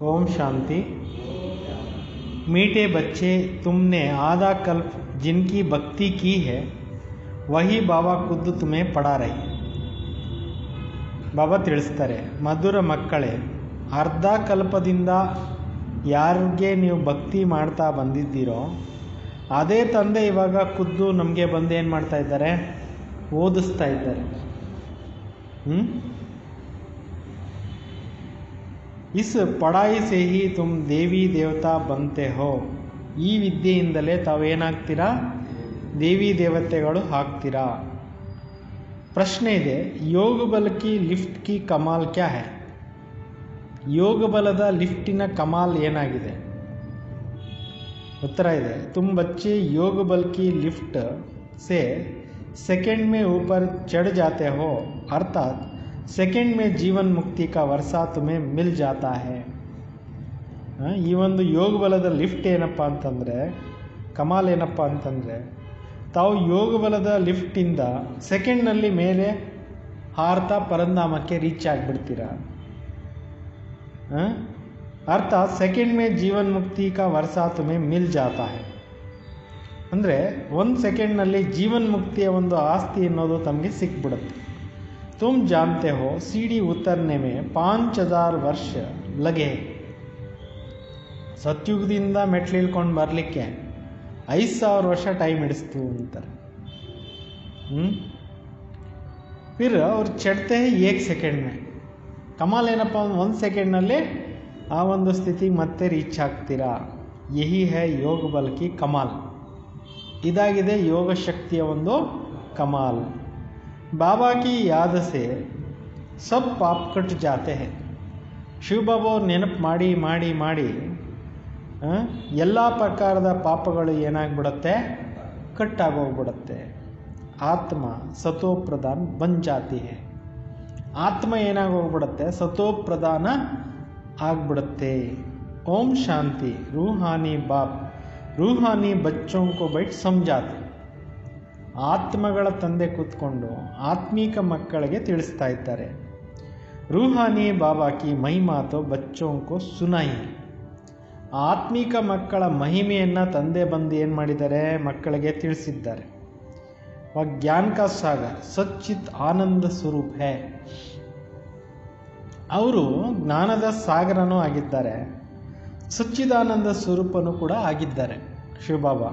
ओम शांति। मीठे बच्चे, तुमने आधा कल्प जिनकी भक्ति की है वही बाबा खुद तुम्हें पढ़ा रही है। ಬಾಬಾ ತಿಳಿಸ್ತಾರೆ, ಮಧುರ ಮಕ್ಕಳೇ, ಅರ್ಧ ಕಲ್ಪದಿಂದ ಯಾರಿಗೆ ನೀವು ಭಕ್ತಿ ಮಾಡ್ತಾ ಬಂದಿದ್ದೀರೋ ಅದೇ ತಂದೆ ಇವಾಗ ಖುದ್ದು ನಮಗೆ ಬಂದು ಏನು ಮಾಡ್ತಾ ಇದ್ದಾರೆ, ಓದಿಸ್ತಾ ಇದ್ದಾರೆ. ಇಸ್ ಪಢಾಯಿ ಸೇ ಹಿ ತುಮ್ ದೇವಿ ದೇವತಾ ಬಂತೆ ಹೋ. ಈ ವಿದ್ಯೆಯಿಂದಲೇ ತಾವೇನಾಗ್ತೀರಾ, ದೇವಿ ದೇವತೆಗಳು ಆಗ್ತೀರಾ. ಪ್ರಶ್ನೆ ಇದೆ, ಯೋಗ ಬಲ ಕಿ ಲಿಫ್ಟ್ ಕಿ ಕಮಾಲ್ ಕ್ಯಾ ಹೈ? ಯೋಗ ಬಲದ ಲಿಫ್ಟಿನ ಕಮಾಲ್ ಏನಾಗಿದೆ? उत्तर ಇದೆ, तुम बच्चे योग बल की लिफ्ट से सेकंड में ऊपर चढ़ जाते हो, अर्थात सेकंड में जीवन मुक्ति का वर्षा तुम्हें मिल जाता है. ಈ ಒಂದು ಯೋಗ ಬಲದ ಲಿಫ್ಟ್ ಏನಪ್ಪ ಅಂತಂದರೆ, ಕಮಾಲ್ ಏನಪ್ಪ ಅಂತಂದರೆ, ತಾವು ಯೋಗ ಬಲದ ಲಿಫ್ಟಿಂದ ಸೆಕೆಂಡ್ನಲ್ಲಿ ಮೇಲೆ ಹಾರ್ತಾ ಪರಂಧಾಮಕ್ಕೆ ರೀಚ್ ಆಗಿಬಿಡ್ತೀರ. ಅರ್ಥಾತ್ ಸೆಕೆಂಡ್ ಮೇ ಜೀವನ್ ಮುಕ್ತಿ ಕಾ ವರ್ಷ ತುಮೆ ಮಿಲ್ ಜಾತಾ ಹೈ. ಅಂದರೆ ಒಂದು ಸೆಕೆಂಡ್ನಲ್ಲಿ ಜೀವನ್ ಮುಕ್ತಿಯ ಒಂದು ಆಸ್ತಿ ಅನ್ನೋದು ತಮಗೆ ಸಿಕ್ಬಿಡುತ್ತೆ. ತುಮ್ ಜಾನ್ತೆ ಹೋ ಸೀಡಿ ಉತ್ತರನೆ ಮೇ 5000 ವರ್ಷ ಲಗೆ. ಸತ್ಯುಗದಿಂದ ಮೆಟ್ಲು ಇಳ್ಕೊಂಡು ಬರಲಿಕ್ಕೆ 5000 ವರ್ಷ ಟೈಮ್ ಹಿಡಿಸ್ತು ಅಂತಾರೆ. फिर ಅವ್ರು ಚಡ್ತೆ ಹೈ 1 ಸೆಕೆಂಡ್ ಮೇ. ಕಮಾಲ್ ಏನಪ್ಪ, 1 ಸೆಕೆಂಡ್ನಲ್ಲಿ ಆ ಒಂದು ಸ್ಥಿತಿಗೆ ಮತ್ತೆ ರೀಚ್ ಆಗ್ತೀರಾ. ಯಹಿ ಹೈ ಯೋಗ ಬಲ್ ಕಿ ಕಮಾಲ್. ಇದಾಗಿದೆ ಯೋಗ ಶಕ್ತಿಯ ಒಂದು ಕಮಾಲ್. ಬಾಬಾ ಕಿ ಯಾದ ಸೆ ಸಬ್ ಪಾಪ್ ಕಟ್ ಜಾತೆ ಹೈ. ಶಿವಬಾಬಾ ಅವ್ರು ನೆನಪು ಮಾಡಿ ಮಾಡಿ ಮಾಡಿ ಎಲ್ಲ ಪ್ರಕಾರದ ಪಾಪಗಳು ಏನಾಗ್ಬಿಡುತ್ತೆ, ಕಟ್ಟಾಗೋಗ್ಬಿಡುತ್ತೆ. ಆತ್ಮ ಸತೋಪ್ರಧಾನ ಬನ್ ಜಾತಿ ಹೈ. ಆತ್ಮ ಏನಾಗೋಗ್ಬಿಡುತ್ತೆ, ಸತೋಪ್ರಧಾನ ಆಗ್ಬಿಡುತ್ತೆ. ಓಂ ಶಾಂತಿ. ರೂಹಾನಿ ಬಾಪ್ ರೂಹಾನಿ ಬಚ್ಚೋಂ ಕೋ ಬೈಟ್ ಸಮಜಾತೆ. ಆತ್ಮಗಳ ತಂದೆ ಕೂತ್ಕೊಂಡು ಆತ್ಮೀಕ ಮಕ್ಕಳಿಗೆ ತಿಳಿಸ್ತಾ ಇದ್ದಾರೆ. ರೂಹಾನಿ ಬಾಬಾ ಕಿ ಮಹಿಮಾ ತೋ ಬಚ್ಚೋಂ ಕೋ ಸುನಾಯಿ. ಆತ್ಮೀಕ ಮಕ್ಕಳ ಮಹಿಮೆಯನ್ನು ತಂದೆ ಬಂದು ಏನು ಮಾಡಿದ್ದಾರೆ, ಮಕ್ಕಳಿಗೆ ತಿಳಿಸಿದ್ದಾರೆ. ಜ್ಞಾನ ಕಾ ಸಾಗರ್ ಸಚ್ಚಿತ್ ಆನಂದ ಸ್ವರೂಪ್ ಹೈ. ಅವರು ಜ್ಞಾನದ ಸಾಗರನೂ ಆಗಿದ್ದಾರೆ, ಸಚ್ಚಿದಾನಂದ ಸ್ವರೂಪನೂ ಕೂಡ ಆಗಿದ್ದಾರೆ ಶಿವಬಾಬಾ.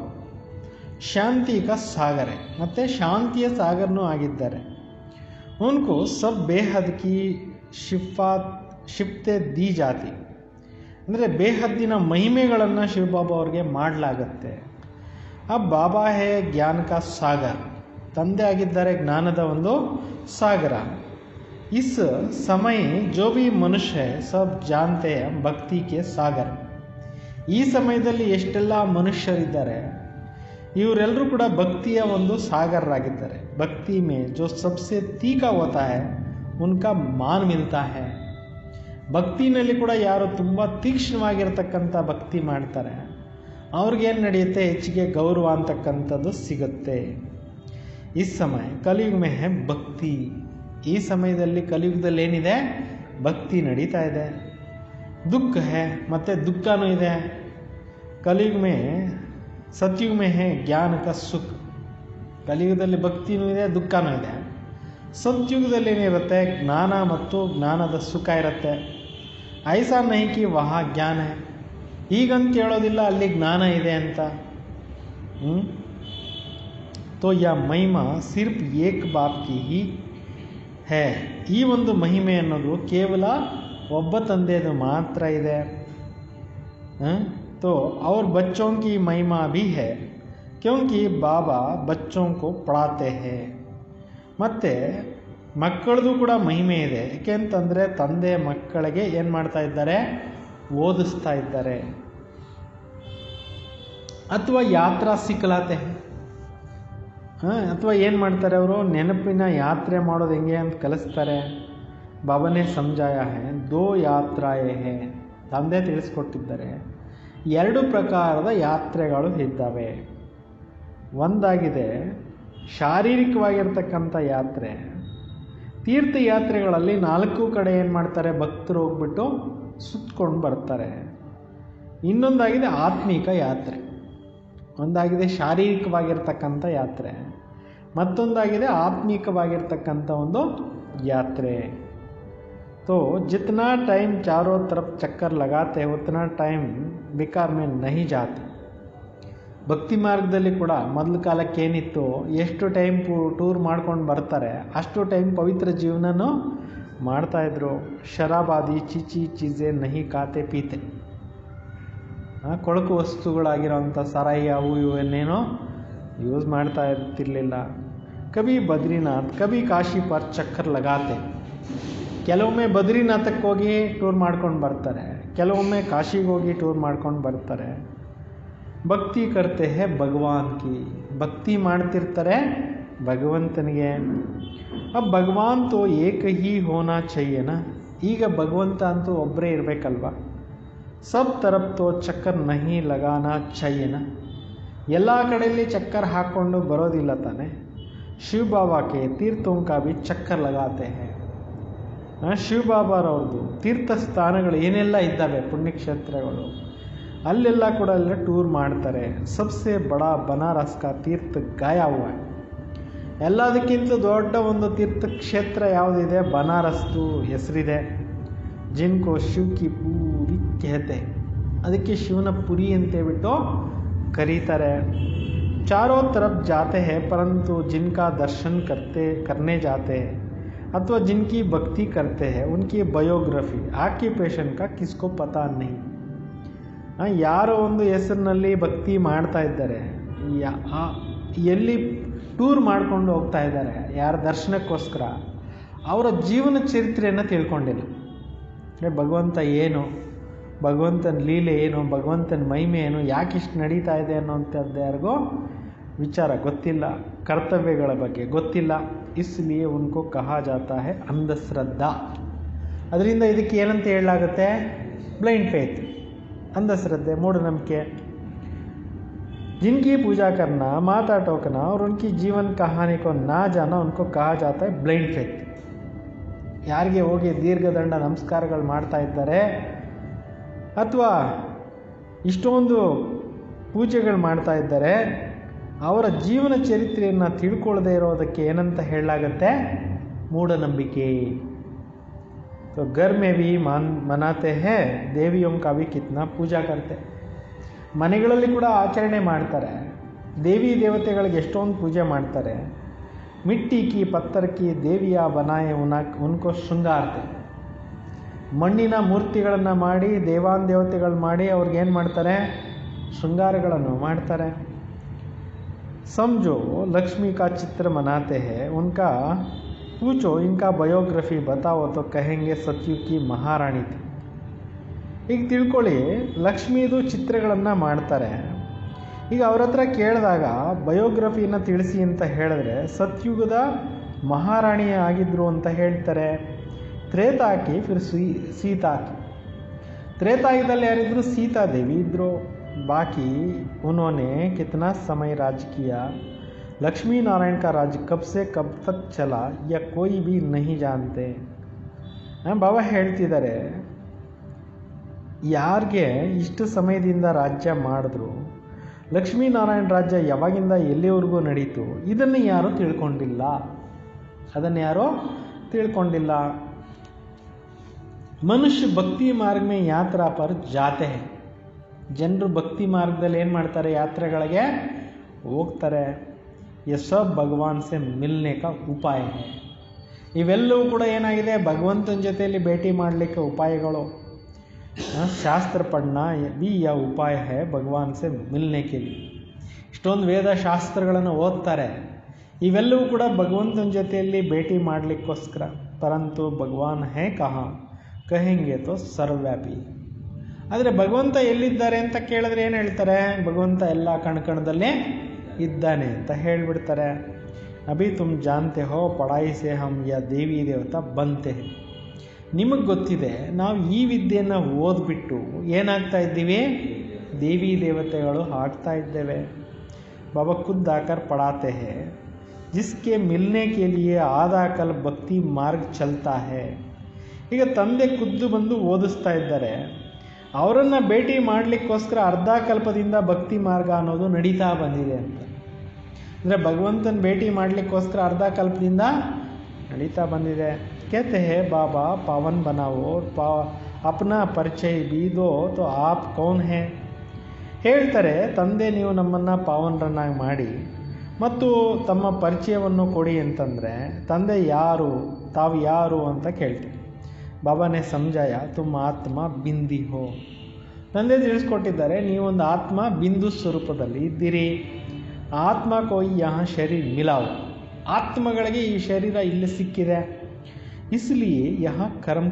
ಶಾಂತಿ ಕಾ ಸಾಗರ ಮತ್ತು ಶಾಂತಿಯ ಸಾಗರನೂ ಆಗಿದ್ದಾರೆ. ಉನ್ಕೋ ಸಬ್ ಬೇಹದ್ ಕಿ ಶಿಫ್ತೆ ದಿ ಜಾತಿ. ಅಂದರೆ ಬೇಹದ್ದಿನ ಮಹಿಮೆಗಳನ್ನು ಶಿವಬಾಬಾ ಅವ್ರಿಗೆ ಮಾಡಲಾಗತ್ತೆ. ಆ ಬಾಬಾ ಹೇ ಜ್ಞಾನ ಕಾ ಸಾಗರ್. ತಂದೆ ಆಗಿದ್ದಾರೆ ಜ್ಞಾನದ ಒಂದು ಸಾಗರ. इस समय जो भी मनुष्य है सब जानते हैं भक्ति के सागर. ಈ ಸಮಯದಲ್ಲಿ ಎಷ್ಟೆಲ್ಲ ಮನುಷ್ಯರಿದ್ದಾರೆ, ಇವರೆಲ್ಲರೂ ಕೂಡ ಭಕ್ತಿಯ ಒಂದು ಸಾಗರರಾಗಿದ್ದಾರೆ. ಭಕ್ತಿ ಮೇ ಜೋ ಸಬ್ಸೆ ತೀಖಾ ಹೋತಾ ಹೈ ಉನ್ಕಾ ಮಾನ್ ಮಿಲ್ತಾ ಹೈ. ಭಕ್ತಿನಲ್ಲಿ ಕೂಡ ಯಾರು ತುಂಬ ತೀಕ್ಷ್ಣವಾಗಿರ್ತಕ್ಕಂಥ ಭಕ್ತಿ ಮಾಡ್ತಾರೆ ಅವ್ರಿಗೇನು ನಡೆಯುತ್ತೆ, ಹೆಚ್ಚಿಗೆ ಗೌರವ ಅಂತಕ್ಕಂಥದ್ದು ಸಿಗುತ್ತೆ. ಈ ಸಮಯ ಕಲಿಯುಗ ಮೇ ಹೈ ಭಕ್ತಿ. ಈ ಸಮಯದಲ್ಲಿ ಕಲಿಯುಗದಲ್ಲಿ ಏನಿದೆ, ಭಕ್ತಿ ನಡೀತಾ ಇದೆ. ದುಃಖ ಹೇ ಮತ್ತು ದುಃಖನೂ ಇದೆ. ಕಲಿಯುಗ ಮೇ ಸತ್ಯುಗ ಮೇ ಹೇ ಜ್ಞಾನ ಕ ಸುಖ. ಕಲಿಯುಗದಲ್ಲಿ ಭಕ್ತಿನೂ ಇದೆ, ದುಃಖನೂ ಇದೆ. ಸತ್ಯುಗದಲ್ಲಿ ಏನಿರುತ್ತೆ, ಜ್ಞಾನ ಮತ್ತು ಜ್ಞಾನದ ಸುಖ ಇರುತ್ತೆ. ಐಸಾ ನಹಿ ಕಿ ವಹ ಜ್ಞಾನ ಹೈ. ಈಗಂತ ಹೇಳೋದಿಲ್ಲ ಅಲ್ಲಿ ಜ್ಞಾನ ಇದೆ ಅಂತ. ತೋ ಯಾ ಮಹಿಮಾ ಸಿರ್ಫ್ ಏಕ್ ಬಾಪ್ ಕಿ ಹಿ ಹೇ. ಈ ಒಂದು ಮಹಿಮೆ ಅನ್ನೋದು ಕೇವಲ ಒಬ್ಬ ತಂದೆಯದು ಮಾತ್ರ ಇದೆ. तो और बच्चों की महिमा भी है क्योंकि ಬಾಬಾ बच्चों को पढ़ाते हैं. ಮತ್ತು ಮಕ್ಕಳದು ಕೂಡ ಮಹಿಮೆ ಇದೆ. ಏಕೆಂತಂದರೆ ತಂದೆ ಮಕ್ಕಳಿಗೆ ಏನು ಮಾಡ್ತಾ ಇದ್ದಾರೆ, ಓದಿಸ್ತಾ ಇದ್ದಾರೆ. ಅಥವಾ ಯಾತ್ರಾ ಸಿಕ್ಕಲಾತೆ, ಅಥವಾ ಏನು ಮಾಡ್ತಾರೆ, ಅವರು ನೆನಪಿನ ಯಾತ್ರೆ ಮಾಡೋದು ಹೆಂಗೆ ಅಂತ ಕಲಿಸ್ತಾರೆ. ಬಾಬಾನೇ ಸಮಜಾಯ ಹೈ ದೋ ಯಾತ್ರಾಯೇ ಹೈ. ತಂದೆ ತಿಳಿಸ್ಕೊಟ್ಟಿದ್ದಾರೆ 2 ಪ್ರಕಾರದ ಯಾತ್ರೆಗಳು ಇದ್ದಾವೆ. ಒಂದಾಗಿದೆ ಶಾರೀರಿಕವಾಗಿರ್ತಕ್ಕಂಥ ಯಾತ್ರೆ. ತೀರ್ಥಯಾತ್ರೆಗಳಲ್ಲಿ 4 ಕಡೆ ಏನು ಮಾಡ್ತಾರೆ, ಭಕ್ತರು ಹೋಗ್ಬಿಟ್ಟು ಸುತ್ತಕೊಂಡು ಬರ್ತಾರೆ. ಇನ್ನೊಂದಾಗಿದೆ ಆತ್ಮಿಕ ಯಾತ್ರೆ. ಒಂದಾಗಿದೆ ಶಾರೀರಿಕವಾಗಿರ್ತಕ್ಕಂಥ ಯಾತ್ರೆ, ಮತ್ತೊಂದಾಗಿದೆ ಆತ್ಮಿಕವಾಗಿರ್ತಕ್ಕಂಥ ಒಂದು ಯಾತ್ರೆ. तो जितना टाइम चारों तरफ चक्कर लगाते हैं उतना टाइम बेकार में नहीं जाते. ಭಕ್ತಿ ಮಾರ್ಗದಲ್ಲಿ ಕೂಡ ಮೊದಲ ಕಾಲಕ್ಕೆ ಏನಿತ್ತು, ಎಷ್ಟು ಟೈಮ್ ಟೂರ್ ಮಾಡ್ಕೊಂಡು ಬರ್ತಾರೆ ಅಷ್ಟು ಟೈಮ್ ಪವಿತ್ರ ಜೀವನನೂ ಮಾಡ್ತಾಯಿದ್ರು. ಶರಾಬಾದಿ ಚೀಚಿ ಚೀಜೆ ನಹಿ ಖಾತೆ ಪೀತೆ, ಕೊಳಕು ವಸ್ತುಗಳಾಗಿರೋಂಥ ಸರಾಯಿ ಅವು ಇವನ್ನೇನೋ ಯೂಸ್ ಮಾಡ್ತಾ ಇರ್ತಿರ್ಲಿಲ್ಲ. ಕಭಿ ಬದ್ರಿನಾಥ್ ಕಭಿ ಕಾಶಿ ಪರ್ ಚಕ್ಕರ್ ಲಗಾತೆ. ಕೆಲವೊಮ್ಮೆ ಬದ್ರಿನಾಥಕ್ಕೆ ಹೋಗಿ ಟೂರ್ ಮಾಡ್ಕೊಂಡು ಬರ್ತಾರೆ, ಕೆಲವೊಮ್ಮೆ ಕಾಶಿಗೆ ಹೋಗಿ ಟೂರ್ ಮಾಡ್ಕೊಂಡು ಬರ್ತಾರೆ. ಭಕ್ತಿ ಕರ್ತೆ ಹೇ ಭಗವಾನ್ ಕಿ, ಭಕ್ತಿ ಮಾಡ್ತಿರ್ತಾರೆ ಭಗವಂತನಿಗೆ. ಭಗವಾನ್ ತೋ ಏಕ ಹಿ ಹೋನಾ ಚೈಯೇನಾ, ಈಗ ಭಗವಂತ ಅಂತೂ ಒಬ್ಬರೇ ಇರಬೇಕಲ್ವ. ಸಬ್ ತರಫ್ ತೋ ಚಕ್ಕರ್ ನಹಿ ಲಗಾನಾ ಚೈಯೇನಾ, ಎಲ್ಲ ಕಡೆಯಲ್ಲಿ ಚಕ್ಕರ್ ಹಾಕ್ಕೊಂಡು ಬರೋದಿಲ್ಲ ತಾನೆ. ಶಿವ ಬಾಬಾಕ್ಕೆ ತೀರ್ಥೋಂಕ ಭಿ ಚಕ್ಕರ್ ಲಗಾತೆ ಹೇ. ಶಿವ ಬಾಬಾರವ್ರದ್ದು ತೀರ್ಥ ಸ್ಥಾನಗಳು ಏನೆಲ್ಲ ಇದ್ದಾವೆ, ಪುಣ್ಯಕ್ಷೇತ್ರಗಳು, ಅಲ್ಲೆಲ್ಲ ಕೂಡ ಎಲ್ಲ ಟೂರ್ ಮಾಡ್ತಾರೆ. ಸಬ್ಸೆ ಬಡ ಬನಾರಸ್ ಕಾ ತೀರ್ಥ ಗಾಯ ಹುआ. ಎಲ್ಲದಕ್ಕಿಂತ ದೊಡ್ಡ ಒಂದು ತೀರ್ಥಕ್ಷೇತ್ರ ಯಾವುದಿದೆ, ಬನಾರಸ್ದು ಹೆಸರಿದೆ. ಜಿನ್ಕೋ ಶಿವ್ ಕಿ ಪೂರಿ ಕೇತೆ, ಅದಕ್ಕೆ ಶಿವನ ಪುರಿ ಅಂತೇಳ್ಬಿಟ್ಟು ಕರೀತಾರೆ. ಚಾರೋ ತರಫ್ ಜಾತೆ ಹೇ ಪರಂತು ಜಿನ್ಕಾ ದರ್ಶನ್ करने जाते हैं ಅಥವಾ जिनकी भक्ति करते हैं उनकी बायोग्राफी ಆಕ್ಯುಪೇಷನ್ का किसको पता नहीं. ಯಾರೋ ಒಂದು ಹೆಸರಿನಲ್ಲಿ ಭಕ್ತಿ ಮಾಡ್ತಾ ಇದ್ದಾರೆ, ಎಲ್ಲಿ ಟೂರ್ ಮಾಡ್ಕೊಂಡು ಹೋಗ್ತಾ ಇದ್ದಾರೆ ಯಾರ ದರ್ಶನಕ್ಕೋಸ್ಕರ, ಅವರ ಜೀವನ ಚರಿತ್ರೆಯನ್ನು ತಿಳ್ಕೊಂಡಿಲ್ಲ. ಅಂದರೆ ಭಗವಂತ ಏನು, ಭಗವಂತನ ಲೀಲೆ ಏನು, ಭಗವಂತನ ಮಹಿಮೆ ಏನು, ಯಾಕಿಷ್ಟು ನಡೀತಾ ಇದೆ ಅನ್ನೋಂಥದ್ದು ಯಾರಿಗೂ ವಿಚಾರ ಗೊತ್ತಿಲ್ಲ, ಕರ್ತವ್ಯಗಳ ಬಗ್ಗೆ ಗೊತ್ತಿಲ್ಲ. ಇಸ್ಲಿಯೇ ಉನ್ಕೋ ಕಹಾ ಜಾತಾ ಹೈ ಅಂಧಶ್ರದ್ಧಾ. ಅದರಿಂದ ಇದಕ್ಕೆ ಏನಂತ ಹೇಳಲಾಗುತ್ತೆ, ಬ್ಲೈಂಡ್ ಫೇತ್, अंधश्रद्धे, मूढ़नंबिके. जिनकी पूजा करना, माता टोकना और उनकी जीवन कहानी को ना जाना उनको कहा जाता है ब्लाइंड फेथ. ಯಾರಿಗೆ ಹೋಗಿ ದೀರ್ಘದಂಡ ನಮಸ್ಕಾರಗಳು ಮಾಡ್ತಾ ಇದ್ದಾರೆ ಅಥವಾ ಇಷ್ಟೊಂದು ಪೂಜೆಗಳು ಮಾಡ್ತಾ ಇದ್ದಾರೆ, ಅವರ ಜೀವನ ಚರಿತ್ರೆಯನ್ನು ತಿಳ್ಕೊಳ್ಳದೆ ಇರೋದಕ್ಕೆ ಏನಂತ ಹೇಳಲಾಗುತ್ತೆ, ಮೂಢನಂಬಿಕೆ. तो घर में भी मनाते हैं देवियों का भी कितना पूजा करते. ಮನೆಗಳಲ್ಲಿ ಕೂಡ ಆಚರಣೆ ಮಾಡ್ತಾರೆ, ದೇವಿ ದೇವತೆಗಳಿಗೆ ಎಷ್ಟೊಂದು ಪೂಜೆ ಮಾಡ್ತಾರೆ. ಮಿಟ್ಟಿ ಕಿ ಪತ್ತರ್ ಕಿ ದೇವಿಯ ಬನಾಯೆ ಉನ್ಕೋ ಶೃಂಗಾರತೆ. ಮಣ್ಣಿನ ಮೂರ್ತಿಗಳನ್ನು ಮಾಡಿ ದೇವಾನ್ ದೇವತೆಗಳು ಮಾಡಿ ಅವ್ರಿಗೇನು ಮಾಡ್ತಾರೆ, ಶೃಂಗಾರಗಳನ್ನು ಮಾಡ್ತಾರೆ. समझो लक्ष्मी का चित्र मनाते हैं, उनका पूछो इनका बायोग्राफी बताओ तो कहेंगे सतयुग की महारानी थी. ಈಗ ತಿಳ್ಕೊಳ್ಳಿ, ಲಕ್ಷ್ಮೀದು ಚಿತ್ರಗಳನ್ನು ಮಾಡ್ತಾರೆ. ಈಗ ಅವ್ರ ಹತ್ರ ಕೇಳಿದಾಗ ಬಯೋಗ್ರಫಿನ ತಿಳಿಸಿ ಅಂತ ಹೇಳಿದ್ರೆ ಸತ್ಯುಗದ ಮಹಾರಾಣಿ ಆಗಿದ್ರು ಅಂತ ಹೇಳ್ತಾರೆ. ತ್ರೇತಾಕಿ ಫಿರ್ ಸೀತಾಕಿ. ತ್ರೇತಾಯುಗದಲ್ಲಿ ಯಾರಿದ್ರು, ಸೀತಾದೇವಿ ಇದ್ದರು. बाकी उन्होंने कितना समय राज किया, लक्ष्मी नारायण का राज कब से कब तक चला या कोई भी नहीं जानते. ಬಾಬಾ ಹೇಳ್ತಿದ್ದಾರೆ, ಯಾರಿಗೆ ಇಷ್ಟು ಸಮಯದಿಂದ ರಾಜ್ಯ ಮಾಡಿದ್ರು, ಲಕ್ಷ್ಮೀನಾರಾಯಣ ರಾಜ್ಯ ಯಾವಾಗಿಂದ ಎಲ್ಲಿವರೆಗೂ ನಡೀತು, ಇದನ್ನು ಯಾರೂ ತಿಳ್ಕೊಂಡಿಲ್ಲ, ಅದನ್ನು ಯಾರೂ ತಿಳ್ಕೊಂಡಿಲ್ಲ. ಮನುಷ್ಯ ಭಕ್ತಿ ಮಾರ್ಗ ಮೇ ಯಾತ್ರಾ ಪರ್ ಜಾತೆ ಹೈ. ಜನರು ಭಕ್ತಿ ಮಾರ್ಗದಲ್ಲಿ ಏನು ಮಾಡ್ತಾರೆ, ಯಾತ್ರೆಗಳಿಗೆ ಹೋಗ್ತಾರೆ. ये सब भगवान से मिलने का उपाय है. ಇವೆಲ್ಲವೂ ಕೂಡ ಏನಾಗಿದೆ, ಭಗವಂತನ ಜೊತೆಯಲ್ಲಿ ಭೇಟಿ ಮಾಡಲಿಕ್ಕೆ ಉಪಾಯಗಳು. ಶಾಸ್ತ್ರ ಪढ़ना भी यह उपाय है भगवान से मिलने के लिए. ಇಷ್ಟೊಂದು ವೇದ ಶಾಸ್ತ್ರಗಳನ್ನು ಓದ್ತಾರೆ, ಇವೆಲ್ಲವೂ ಕೂಡ ಭಗವಂತನ ಜೊತೆಯಲ್ಲಿ ಭೇಟಿ ಮಾಡಲಿಕ್ಕೋಸ್ಕರ. ಪರಂತು ಭಗವಾನ್ ಹೇ ಕಹಾ ಕಹೆಂಗೆ ತೋ ಸರ್ವವ್ಯಾಪಿ. ಆದರೆ ಭಗವಂತ ಎಲ್ಲಿದ್ದಾರೆ ಅಂತ ಕೇಳಿದ್ರೆ ಏನು ಹೇಳ್ತಾರೆ, ಭಗವಂತ ಎಲ್ಲ ಕಣಕಣದಲ್ಲೇ ಇದ್ದಾನೆ ಅಂತ ಹೇಳಿಬಿಡ್ತಾರೆ. ಅಭಿ ತುಮ್ ಜಾನ್ತೆ ಹೋ ಪಢಾಯಿ ಸೆ ಹಮ್ ಯಾ ದೇವಿ ದೇವತಾ ಬಂತೆ. ನಿಮಗೆ ಗೊತ್ತಿದೆ, ನಾವು ಈ ವಿದ್ಯೆಯನ್ನು ಓದ್ಬಿಟ್ಟು ಏನಾಗ್ತಾ ಇದ್ದೀವಿ, ದೇವಿ ದೇವತೆಗಳು ಆಗ್ತಾ ಇದ್ದೇವೆ. ಬಾಬಾ ಖುದ್ ಆಕರ್ ಪढ़ाते हैं, जिसके मिलने के लिए आधा कल भक्ति मार्ग चलता है. ಈಗ ತಂದೆ ಖುದ್ದು ಬಂದು ಓದಿಸ್ತಾ ಇದ್ದಾರೆ. ಅವರನ್ನು ಭೇಟಿ ಮಾಡಲಿಕ್ಕೋಸ್ಕರ ಅರ್ಧ ಕಲ್ಪದಿಂದ ಭಕ್ತಿ ಮಾರ್ಗ ಅನ್ನೋದು ನಡೀತಾ ಬಂದಿದೆ ಅಂತ. ಅಂದರೆ ಭಗವಂತನ ಭೇಟಿ ಮಾಡಲಿಕ್ಕೋಸ್ಕರ ಅರ್ಧ ಕಲ್ಪದಿಂದ ನಡೀತಾ ಬಂದಿದೆ. कहते हैं बाबा पावन बनाओ अपना ಪರಿಚಯ भी दो तो आप कौन है. ಹೇಳ್ತಾರೆ, ತಂದೆ ನೀವು ನಮ್ಮನ್ನು ಪಾವನರನ್ನಾಗಿ ಮಾಡಿ ಮತ್ತು ತಮ್ಮ ಪರಿಚಯವನ್ನು ಕೊಡಿ ಅಂತಂದರೆ ತಂದೆ ಯಾರು, ತಾವು ಯಾರು ಅಂತ ಕೇಳ್ತೀವಿ. ಬಾಬಾನೇ ಸಮಜಾಯ ತುಮ್ ಆತ್ಮ ಬಿಂದಿ ಹೋ. ತಂದೆ ತಿಳಿಸ್ಕೊಟ್ಟಿದ್ದಾರೆ, ನೀವೊಂದು ಆತ್ಮ ಬಿಂದು ಸ್ವರೂಪದಲ್ಲಿ ಇದ್ದೀರಿ. ಆತ್ಮ ಕೋಯಿ ಯಹ ಶರೀರ ಮಿಲಾವು. ಆತ್ಮಗಳಿಗೆ ಈ ಶರೀರ ಇಲ್ಲಿ ಸಿಕ್ಕಿದೆ. ಇಸ್ಲಿಯೇ ಯಹ ಕರ್ಮ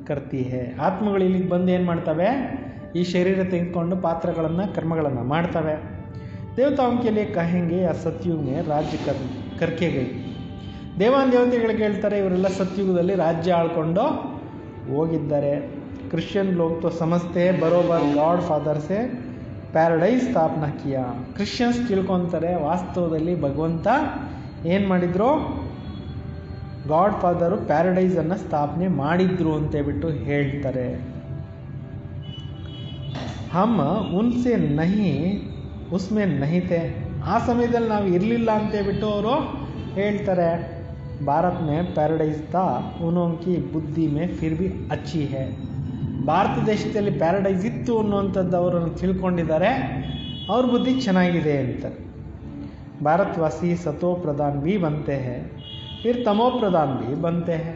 ಕರ್ತಿ ಹೇ. ಆತ್ಮಗಳು ಇಲ್ಲಿಗೆ ಬಂದು ಏನು ಮಾಡ್ತವೆ, ಈ ಶರೀರ ತೆಗೆದುಕೊಂಡು ಪಾತ್ರಗಳನ್ನು ಕರ್ಮಗಳನ್ನು ಮಾಡ್ತವೆ. ದೇವತಾओं के लिए कहेंगे या सतयुग में राज्य करके गई. ದೇವಾನ್ ದೇವತೆಗಳಿಗೆ ಹೇಳ್ತಾರೆ, ಇವರೆಲ್ಲ ಸತ್ಯುಗದಲ್ಲಿ ರಾಜ್ಯ ಆಳ್ಕೊಂಡು ಹೋಗಿದ್ದಾರೆ. ಕ್ರಿಶ್ಚಿಯನ್ ಲೋग तो समझते हैं बरोबर गॉड फादर से ಪ್ಯಾರಡೈಸ್ ಸ್ಥಾಪನಾ ಕಿಯಾ. ಕ್ರಿಶ್ಚಿಯನ್ಸ್ ತಿಳ್ಕೊತಾರೆ ವಾಸ್ತವದಲ್ಲಿ ಭಗವಂತ ಏನು ಮಾಡಿದ್ರು, ಗಾಡ್ ಫಾದರು ಪ್ಯಾರಡೈಸನ್ನು ಸ್ಥಾಪನೆ ಮಾಡಿದ್ರು ಅಂತೇಳ್ಬಿಟ್ಟು ಹೇಳ್ತಾರೆ. ಹಮ್ ಉನ್ಸೆ ನಹಿ ಉಸ್ಮೆ ನಹಿತೆ. ಆ ಸಮಯದಲ್ಲಿ ನಾವು ಇರಲಿಲ್ಲ ಅಂತೇಳ್ಬಿಟ್ಟು ಅವರು ಹೇಳ್ತಾರೆ. ಭಾರತ್ ಮೇ ಪ್ಯಾರಡೈಸ್ ತಾ ಉನೋಂಕಿ ಬುದ್ಧಿ ಮೇ ಫಿರ್ ಭಿ ಅಚ್ಚಿ ಹೇ. ಭಾರತ ದೇಶದಲ್ಲಿ ಪ್ಯಾರಡೈಸ್ ಇತ್ತು ಅನ್ನುವಂಥದ್ದು ಅವರನ್ನು ತಿಳ್ಕೊಂಡಿದ್ದಾರೆ, ಅವ್ರ ಬುದ್ಧಿ ಚೆನ್ನಾಗಿದೆ ಅಂತಾರೆ. ಭಾರತವಾಸಿ ಸತೋ ಪ್ರಧಾನ್ ಭಿ ಬಂತೆ ಹೇ, ಫಿರ್ ತಮೋ ಪ್ರಧಾನ್ ಭಿ ಬಂತೆ ಹೇ.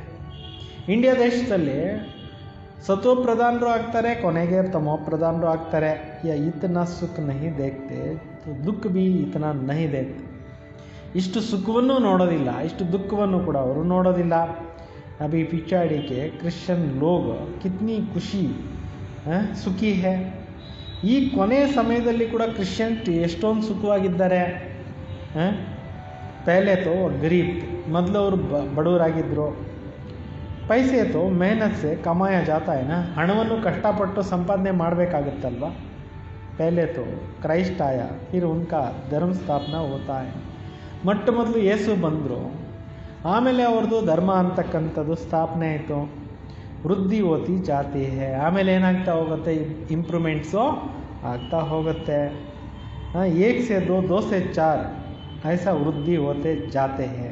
ಇಂಡಿಯಾ ದೇಶದಲ್ಲಿ ಸತೋ ಪ್ರಧಾನರು ಆಗ್ತಾರೆ, ಕೊನೆಗೆ ತಮೋ ಪ್ರಧಾನರು ಆಗ್ತಾರೆ. ಇತನಾ ಸುಖ ನಹಿ ದೇಖ್ತೆ ದುಃಖ ಭಿ ಇತನಾ ನಹಿ ದೇಖ್ತೆ. ಇಷ್ಟು ಸುಖವನ್ನು ನೋಡೋದಿಲ್ಲ, ಇಷ್ಟು ದುಃಖವನ್ನು ಕೂಡ ಅವರು ನೋಡೋದಿಲ್ಲ. ಅಭಿ ಪಿಚಾಡಿಕೆ ಕ್ರಿಶ್ಚಿಯನ್ ಲೋಗ್ ಕಿತ್ನಿ ಖುಷಿ ಸುಖಿ ಹೇ. ಈ ಕೊನೆಯ ಸಮಯದಲ್ಲಿ ಕೂಡ ಕ್ರಿಶ್ಚಿಯನ್ ಎಷ್ಟೊಂದು ಸುಖವಾಗಿದ್ದಾರೆ. ಪೆಹಲೆ ತೋ ಗರೀಬ್, ಮೊದಲು ಅವರು ಬಡವರಾಗಿದ್ದರು. ಪೈಸೆ ತೋ ಮೆಹನತ್ ಸೆ ಕಮಾಯ ಜಾತಾ ಹೈ ನಾ. ಹಣವನ್ನು ಕಷ್ಟಪಟ್ಟು ಸಂಪಾದನೆ ಮಾಡಬೇಕಾಗುತ್ತಲ್ವ. ಪೆಹಲೆ ತೋ ಕ್ರೈಸ್ಟ್ ಆಯ ಫಿರ್ ಉನ್ಕಾ ಧರ್ಮ ಸ್ಥಾಪನಾ ಹೋತಾ ಹೈ. ಮೊಟ್ಟ ಮೊದಲು ಯೇಸು ಬಂದರು, ಆಮೇಲೆ ಅವ್ರದ್ದು ಧರ್ಮ ಅಂತಕ್ಕಂಥದ್ದು ಸ್ಥಾಪನೆ ಆಯಿತು. ವೃದ್ಧಿ ಹೋತಿ ಜಾತಿ ಹೇ. ಆಮೇಲೆ ಏನಾಗ್ತಾ ಹೋಗುತ್ತೆ, ಇಂಪ್ರೂವ್ಮೆಂಟ್ಸು ಆಗ್ತಾ ಹೋಗುತ್ತೆ. ಏಕ್ ಸೆ ದೋ ಸೆ ಚಾರ್ ಐಸಾ ವೃದ್ಧಿ ಹೋತೆ ಜಾತೆ ಹೇ.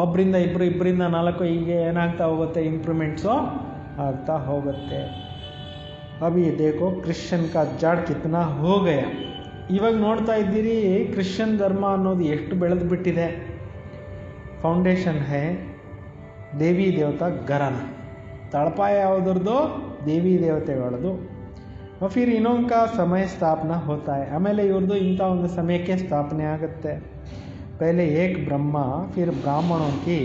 ಒಬ್ಬರಿಂದ ಇಬ್ಬರು, ಇಬ್ಬರಿಂದ ನಾಲ್ಕು, ಹೀಗೆ ಏನಾಗ್ತಾ ಹೋಗುತ್ತೆ, ಇಂಪ್ರೂವ್ಮೆಂಟ್ಸು ಆಗ್ತಾ ಹೋಗುತ್ತೆ. ಅಭಿ ದೇಖೋ ಕ್ರಿಶ್ಚಿಯನ್ ಕಾ ಜಾಡ್ ಕಿತ್ನಾ ಹೋ ಗಯಾ. ಇವಾಗ ನೋಡ್ತಾ ಇದ್ದೀರಿ ಕ್ರಿಶ್ಚಿಯನ್ ಧರ್ಮ ಅನ್ನೋದು ಎಷ್ಟು ಬೆಳೆದು ಬಿಟ್ಟಿದೆ. ಫೌಂಡೇಶನ್ ಹೇ ದೇವಿ ದೇವತಾ ಗರನ. ತಳಪಾಯ ಯಾವುದ್ರದ್ದು, ದೇವಿ ದೇವತೆಗಳದು. ಫಿರ್ ಇನ್ನೊಂಕ ಸಮಯ ಸ್ಥಾಪನಾ ಹೋತಾ ಹೈ. ಆಮೇಲೆ ಇವ್ರದ್ದು ಇಂಥ ಒಂದು ಸಮಯಕ್ಕೆ ಸ್ಥಾಪನೆ ಆಗುತ್ತೆ. ಪಹಲೆ ಏಕ್ ಬ್ರಹ್ಮ ಫಿರ್ ಬ್ರಾಹ್ಮಣೋं की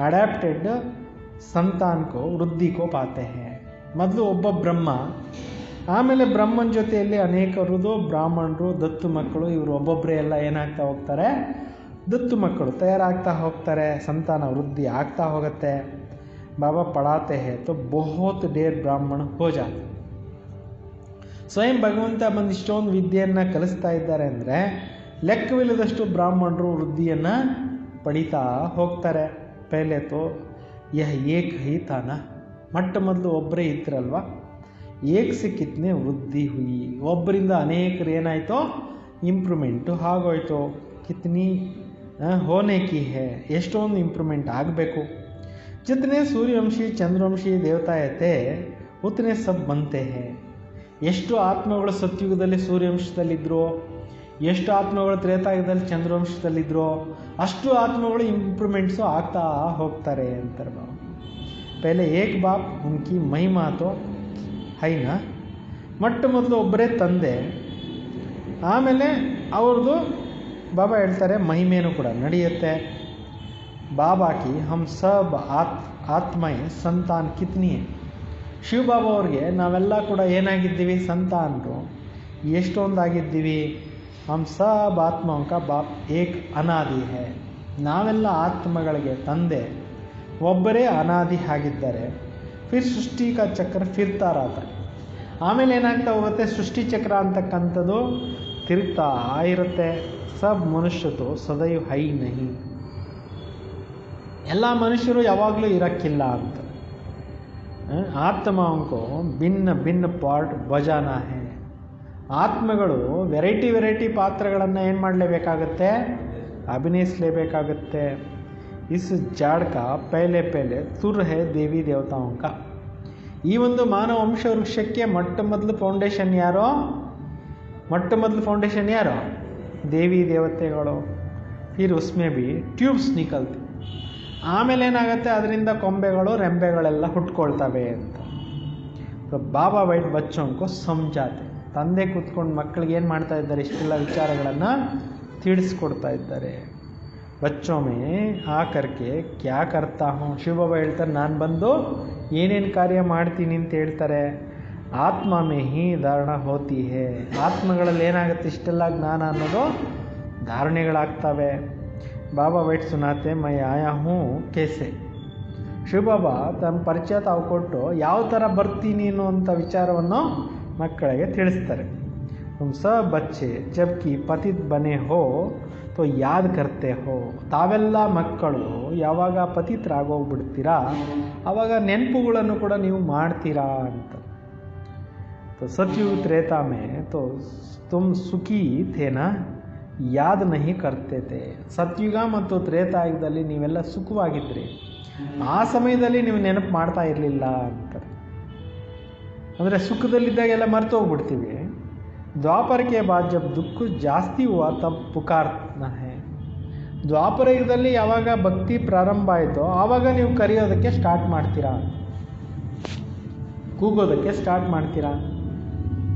ಅಡ್ಯಾಪ್ಟೆಡ್ ಸಂತಾನ್ ಕೋ ವೃದ್ಧಿ ಕೋ ಪಾತೆ ಹೇ. ಮೊದಲು ಒಬ್ಬ ಬ್ರಹ್ಮ, ಆಮೇಲೆ ಬ್ರಹ್ಮನ ಜೊತೆಯಲ್ಲಿ ಅನೇಕರದು ಬ್ರಾಹ್ಮಣರು, ದತ್ತು ಮಕ್ಕಳು, ಇವರು ಒಬ್ಬೊಬ್ಬರೇ ಎಲ್ಲ ಏನಾಗ್ತಾ ಹೋಗ್ತಾರೆ, ದತ್ತು ಮಕ್ಕಳು ತಯಾರಾಗ್ತಾ ಹೋಗ್ತಾರೆ. ಸಂತಾನ ವೃದ್ಧಿ ಆಗ್ತಾ ಹೋಗುತ್ತೆ. ಬಾಬಾ ಪಡಾತೆ ಹೇ ತೋ ಬಹುತ್ ಡೇರ್ ಬ್ರಾಹ್ಮಣ ಹೋ ಜಾತೆ. ಸ್ವಯಂ ಭಗವಂತ ಬಂದು ಇಷ್ಟೊಂದು ವಿದ್ಯೆಯನ್ನು ಕಲಿಸ್ತಾ ಇದ್ದಾರೆ ಅಂದರೆ ಲೆಕ್ಕವಿಲ್ಲದಷ್ಟು ಬ್ರಾಹ್ಮಣರು ವೃದ್ಧಿಯನ್ನು ಪಡಿತಾ ಹೋಗ್ತಾರೆ. ಪೆಹಲೆ ತೋ ಯಹ ಏಕ್ ಹೈ ತಾನ. ಮೊಟ್ಟ ಮೊದಲು ಒಬ್ಬರೇ ಇದ್ರಲ್ವ. ಏಕ್ ಸೆ ಕಿತ್ನೆ ವೃದ್ಧಿ ಹುಯಿ. ಒಬ್ಬರಿಂದ ಅನೇಕರು ಏನಾಯಿತು, ಇಂಪ್ರೂವ್ಮೆಂಟು ಆಗೋಯ್ತು. ಕಿತ್ನಿ ಹೋನೆ ಕಿ ಹೇ. ಎಷ್ಟೊಂದು ಇಂಪ್ರೂವ್ಮೆಂಟ್ ಆಗಬೇಕು. ಜಿತನೆ ಸೂರ್ಯವಂಶಿ ಚಂದ್ರವಂಶಿ ದೇವತಾಯತೆ ಉತನೆ ಸಬ್ ಬಂತೆ ಹೇ. ಎಷ್ಟು ಆತ್ಮಗಳು ಸತ್ಯುಗದಲ್ಲಿ ಸೂರ್ಯವಂಶದಲ್ಲಿದ್ದರು, ಎಷ್ಟು ಆತ್ಮಗಳು ತ್ರೇತಾಯುಗದಲ್ಲಿ ಚಂದ್ರವಂಶದಲ್ಲಿದ್ದರು, ಅಷ್ಟು ಆತ್ಮಗಳು ಇಂಪ್ರೂವ್ಮೆಂಟ್ಸು ಆಗ್ತಾ ಹೋಗ್ತಾರೆ ಅಂತಾರೆ ಬಾಬಾ. ಪೆಹಲೆ ಏಕ್ ಬಾಪ್ ಉನ್ಕಿ ಮಹಿಮಾ ತೋ ಹೈನ. ಮೊಟ್ಟ ಮೊದಲು ಒಬ್ಬರೇ ತಂದೆ, ಆಮೇಲೆ ಅವ್ರದ್ದು ಬಾಬಾ ಹೇಳ್ತಾರೆ ಮಹಿಮೇನೂ ಕೂಡ ನಡೆಯುತ್ತೆ. ಬಾಬಾಕಿ ಹಮ್ ಸಬ್ ಆತ್ಮಯೇ ಸಂತಾನ್ ಕಿತ್ನಿ. ಶಿವಬಾಬಾ ಅವ್ರಿಗೆ ನಾವೆಲ್ಲ ಕೂಡ ಏನಾಗಿದ್ದೀವಿ, ಸಂತಾನರು ಎಷ್ಟೊಂದಾಗಿದ್ದೀವಿ. ಹಮ್ ಸಬ್ ಆತ್ಮೋಂ ಕಾ ಬಾಪ್ ಏಕ್ ಅನಾದಿ ಹೇ. ನಾವೆಲ್ಲ ಆತ್ಮಗಳಿಗೆ ತಂದೆ ಒಬ್ಬರೇ ಅನಾದಿ ಆಗಿದ್ದಾರೆ. ಫಿರ್ ಸೃಷ್ಟಿ ಕಾ ಚಕ್ರ ಫಿರ್ತಾ ರಾತ. ಆಮೇಲೆ ಏನಾಗ್ತಾ ಹೋಗುತ್ತೆ, ಸೃಷ್ಟಿ ಚಕ್ರ ಅಂತಕ್ಕಂಥದ್ದು ತಿರುಗ್ತಾ ಇರುತ್ತೆ. ಸಬ್ ಮನುಷ್ಯತು ಸದೈವ್ ಹೈ ನಹಿ. ಎಲ್ಲ ಮನುಷ್ಯರು ಯಾವಾಗಲೂ ಇರೋಕ್ಕಿಲ್ಲ ಅಂತ. ಆತ್ಮಾओं को ಭಿನ್ನ ಭಿನ್ನ ಪಾರ್ಟ್ ಬಜಾನಾ ಹೇ. ಆತ್ಮಗಳು ವೆರೈಟಿ ಪಾತ್ರಗಳನ್ನು ಏನು ಮಾಡಲೇಬೇಕಾಗತ್ತೆ, ಅಭಿನಯಿಸಲೇಬೇಕಾಗತ್ತೆ. ಇಸ್ ಜಾಡ್ ಕಾ ಪಹಲೆ ತುರ್ ಹೇ ದೇವಿ ದೇವತಾओं का. ಈ ಒಂದು ಮಾನವ ವಂಶ ವೃಕ್ಷಕ್ಕೆ ಮೊಟ್ಟ ಮೊದಲು ಫೌಂಡೇಶನ್ ಯಾರೋ, ದೇವಿ ದೇವತೆಗಳು. ಫಿರ್ ಉಸ್ಮೆ ಭಿ ಟ್ಯೂಬ್ಸ್ ನಿಕಲ್ತಿ. ಆಮೇಲೆ ಏನಾಗುತ್ತೆ, ಅದರಿಂದ ಕೊಂಬೆಗಳು ರೆಂಬೆಗಳೆಲ್ಲ ಹುಟ್ಕೊಳ್ತವೆ ಅಂತ. ಬಾಬಾ ವೈಟ್ ಬಚ್ಚೋಂಕೋ ಸಮಜಾತೆ. ತಂದೆ ಕೂತ್ಕೊಂಡು ಮಕ್ಕಳಿಗೆ ಏನು ಮಾಡ್ತಾ ಇದ್ದಾರೆ, ಇಷ್ಟೆಲ್ಲ ವಿಚಾರಗಳನ್ನು ತಿಳಿಸ್ಕೊಡ್ತಾ ಇದ್ದಾರೆ. ಬಚ್ಚೋ ಮೇ ಆಕರ್ಕೆ ಕ್ಯಾ ಕರ್ತಾ ಹೂँ. ಶಿವಬಾಬಾ ಹೇಳ್ತಾರೆ, ನಾನು ಬಂದು ಏನೇನು ಕಾರ್ಯ ಮಾಡ್ತೀನಿ ಅಂತ ಹೇಳ್ತಾರೆ. ಆತ್ಮ ಮೇ ಹಿ ಧಾರಣ ಹೋತಿ ಹೇ. ಆತ್ಮಗಳಲ್ಲಿ ಏನಾಗುತ್ತೆ, ಇಷ್ಟೆಲ್ಲ ಜ್ಞಾನ ಅನ್ನೋದು ಧಾರಣೆಗಳಾಗ್ತವೆ. ಬಾಬಾ ವೈಟ್ ಸುನಾತೆ ಮೈ ಆಯಾ ಹೂँ ಕೇಸೆ. ಶಿವಬಾಬಾ ತಮ್ಮ ಪರಿಚಯ ತಾವು ಕೊಟ್ಟು ಯಾವ ಥರ ಬರ್ತೀನಿ ಅನ್ನುವಂಥ ವಿಚಾರವನ್ನು ಮಕ್ಕಳಿಗೆ ತಿಳಿಸ್ತಾರೆ. ತುಮ್ ಸಬ್ ಬಚ್ಚೆ ಜಬ್ಕಿ ಪತಿತ್ ಬನೆ ಹೋ ತೋ ಯಾದ್ ಕರ್ತೆ ಹೋ. ತಾವೆಲ್ಲ ಮಕ್ಕಳು ಯಾವಾಗ ಪತಿತರಾಗೋಗ್ಬಿಡ್ತೀರಾ ಆವಾಗ ನೆನಪುಗಳನ್ನು ಕೂಡ ನೀವು ಮಾಡ್ತೀರಾ ಅಂತ. तो सतयुग त्रेता में तो तुम सुखी थे ना, ಯಾದ್ ನಹಿ ಕರ್ತೆ ತೇ. ಸತ್ಯುಗ ಮತ್ತು ತ್ರೇತಾಯುಗದಲ್ಲಿ ನೀವೆಲ್ಲ ಸುಖವಾಗಿದ್ರಿ, ಆ ಸಮಯದಲ್ಲಿ ನೀವು ನೆನಪು ಮಾಡ್ತಾ ಇರಲಿಲ್ಲ ಅಂತಾರೆ. ಅಂದರೆ ಸುಖದಲ್ಲಿದ್ದಾಗೆಲ್ಲ ಮರ್ತು ಹೋಗ್ಬಿಡ್ತೀವಿ. ದ್ವಾಪರ ಕೆ ಬಾದ್ ಜಬ್ ದುಃಖ ಜಾಸ್ತಿ ಹುವಾ ತಬ್ ಪುಕಾರ್ನ ಹೇ. ದ್ವಾಪರ ಯುಗದಲ್ಲಿ ಯಾವಾಗ ಭಕ್ತಿ ಪ್ರಾರಂಭ ಆಯಿತೋ ಆವಾಗ ನೀವು ಕರೆಯೋದಕ್ಕೆ ಸ್ಟಾರ್ಟ್ ಮಾಡ್ತೀರಾ, ಕೂಗೋದಕ್ಕೆ ಸ್ಟಾರ್ಟ್ ಮಾಡ್ತೀರಾ.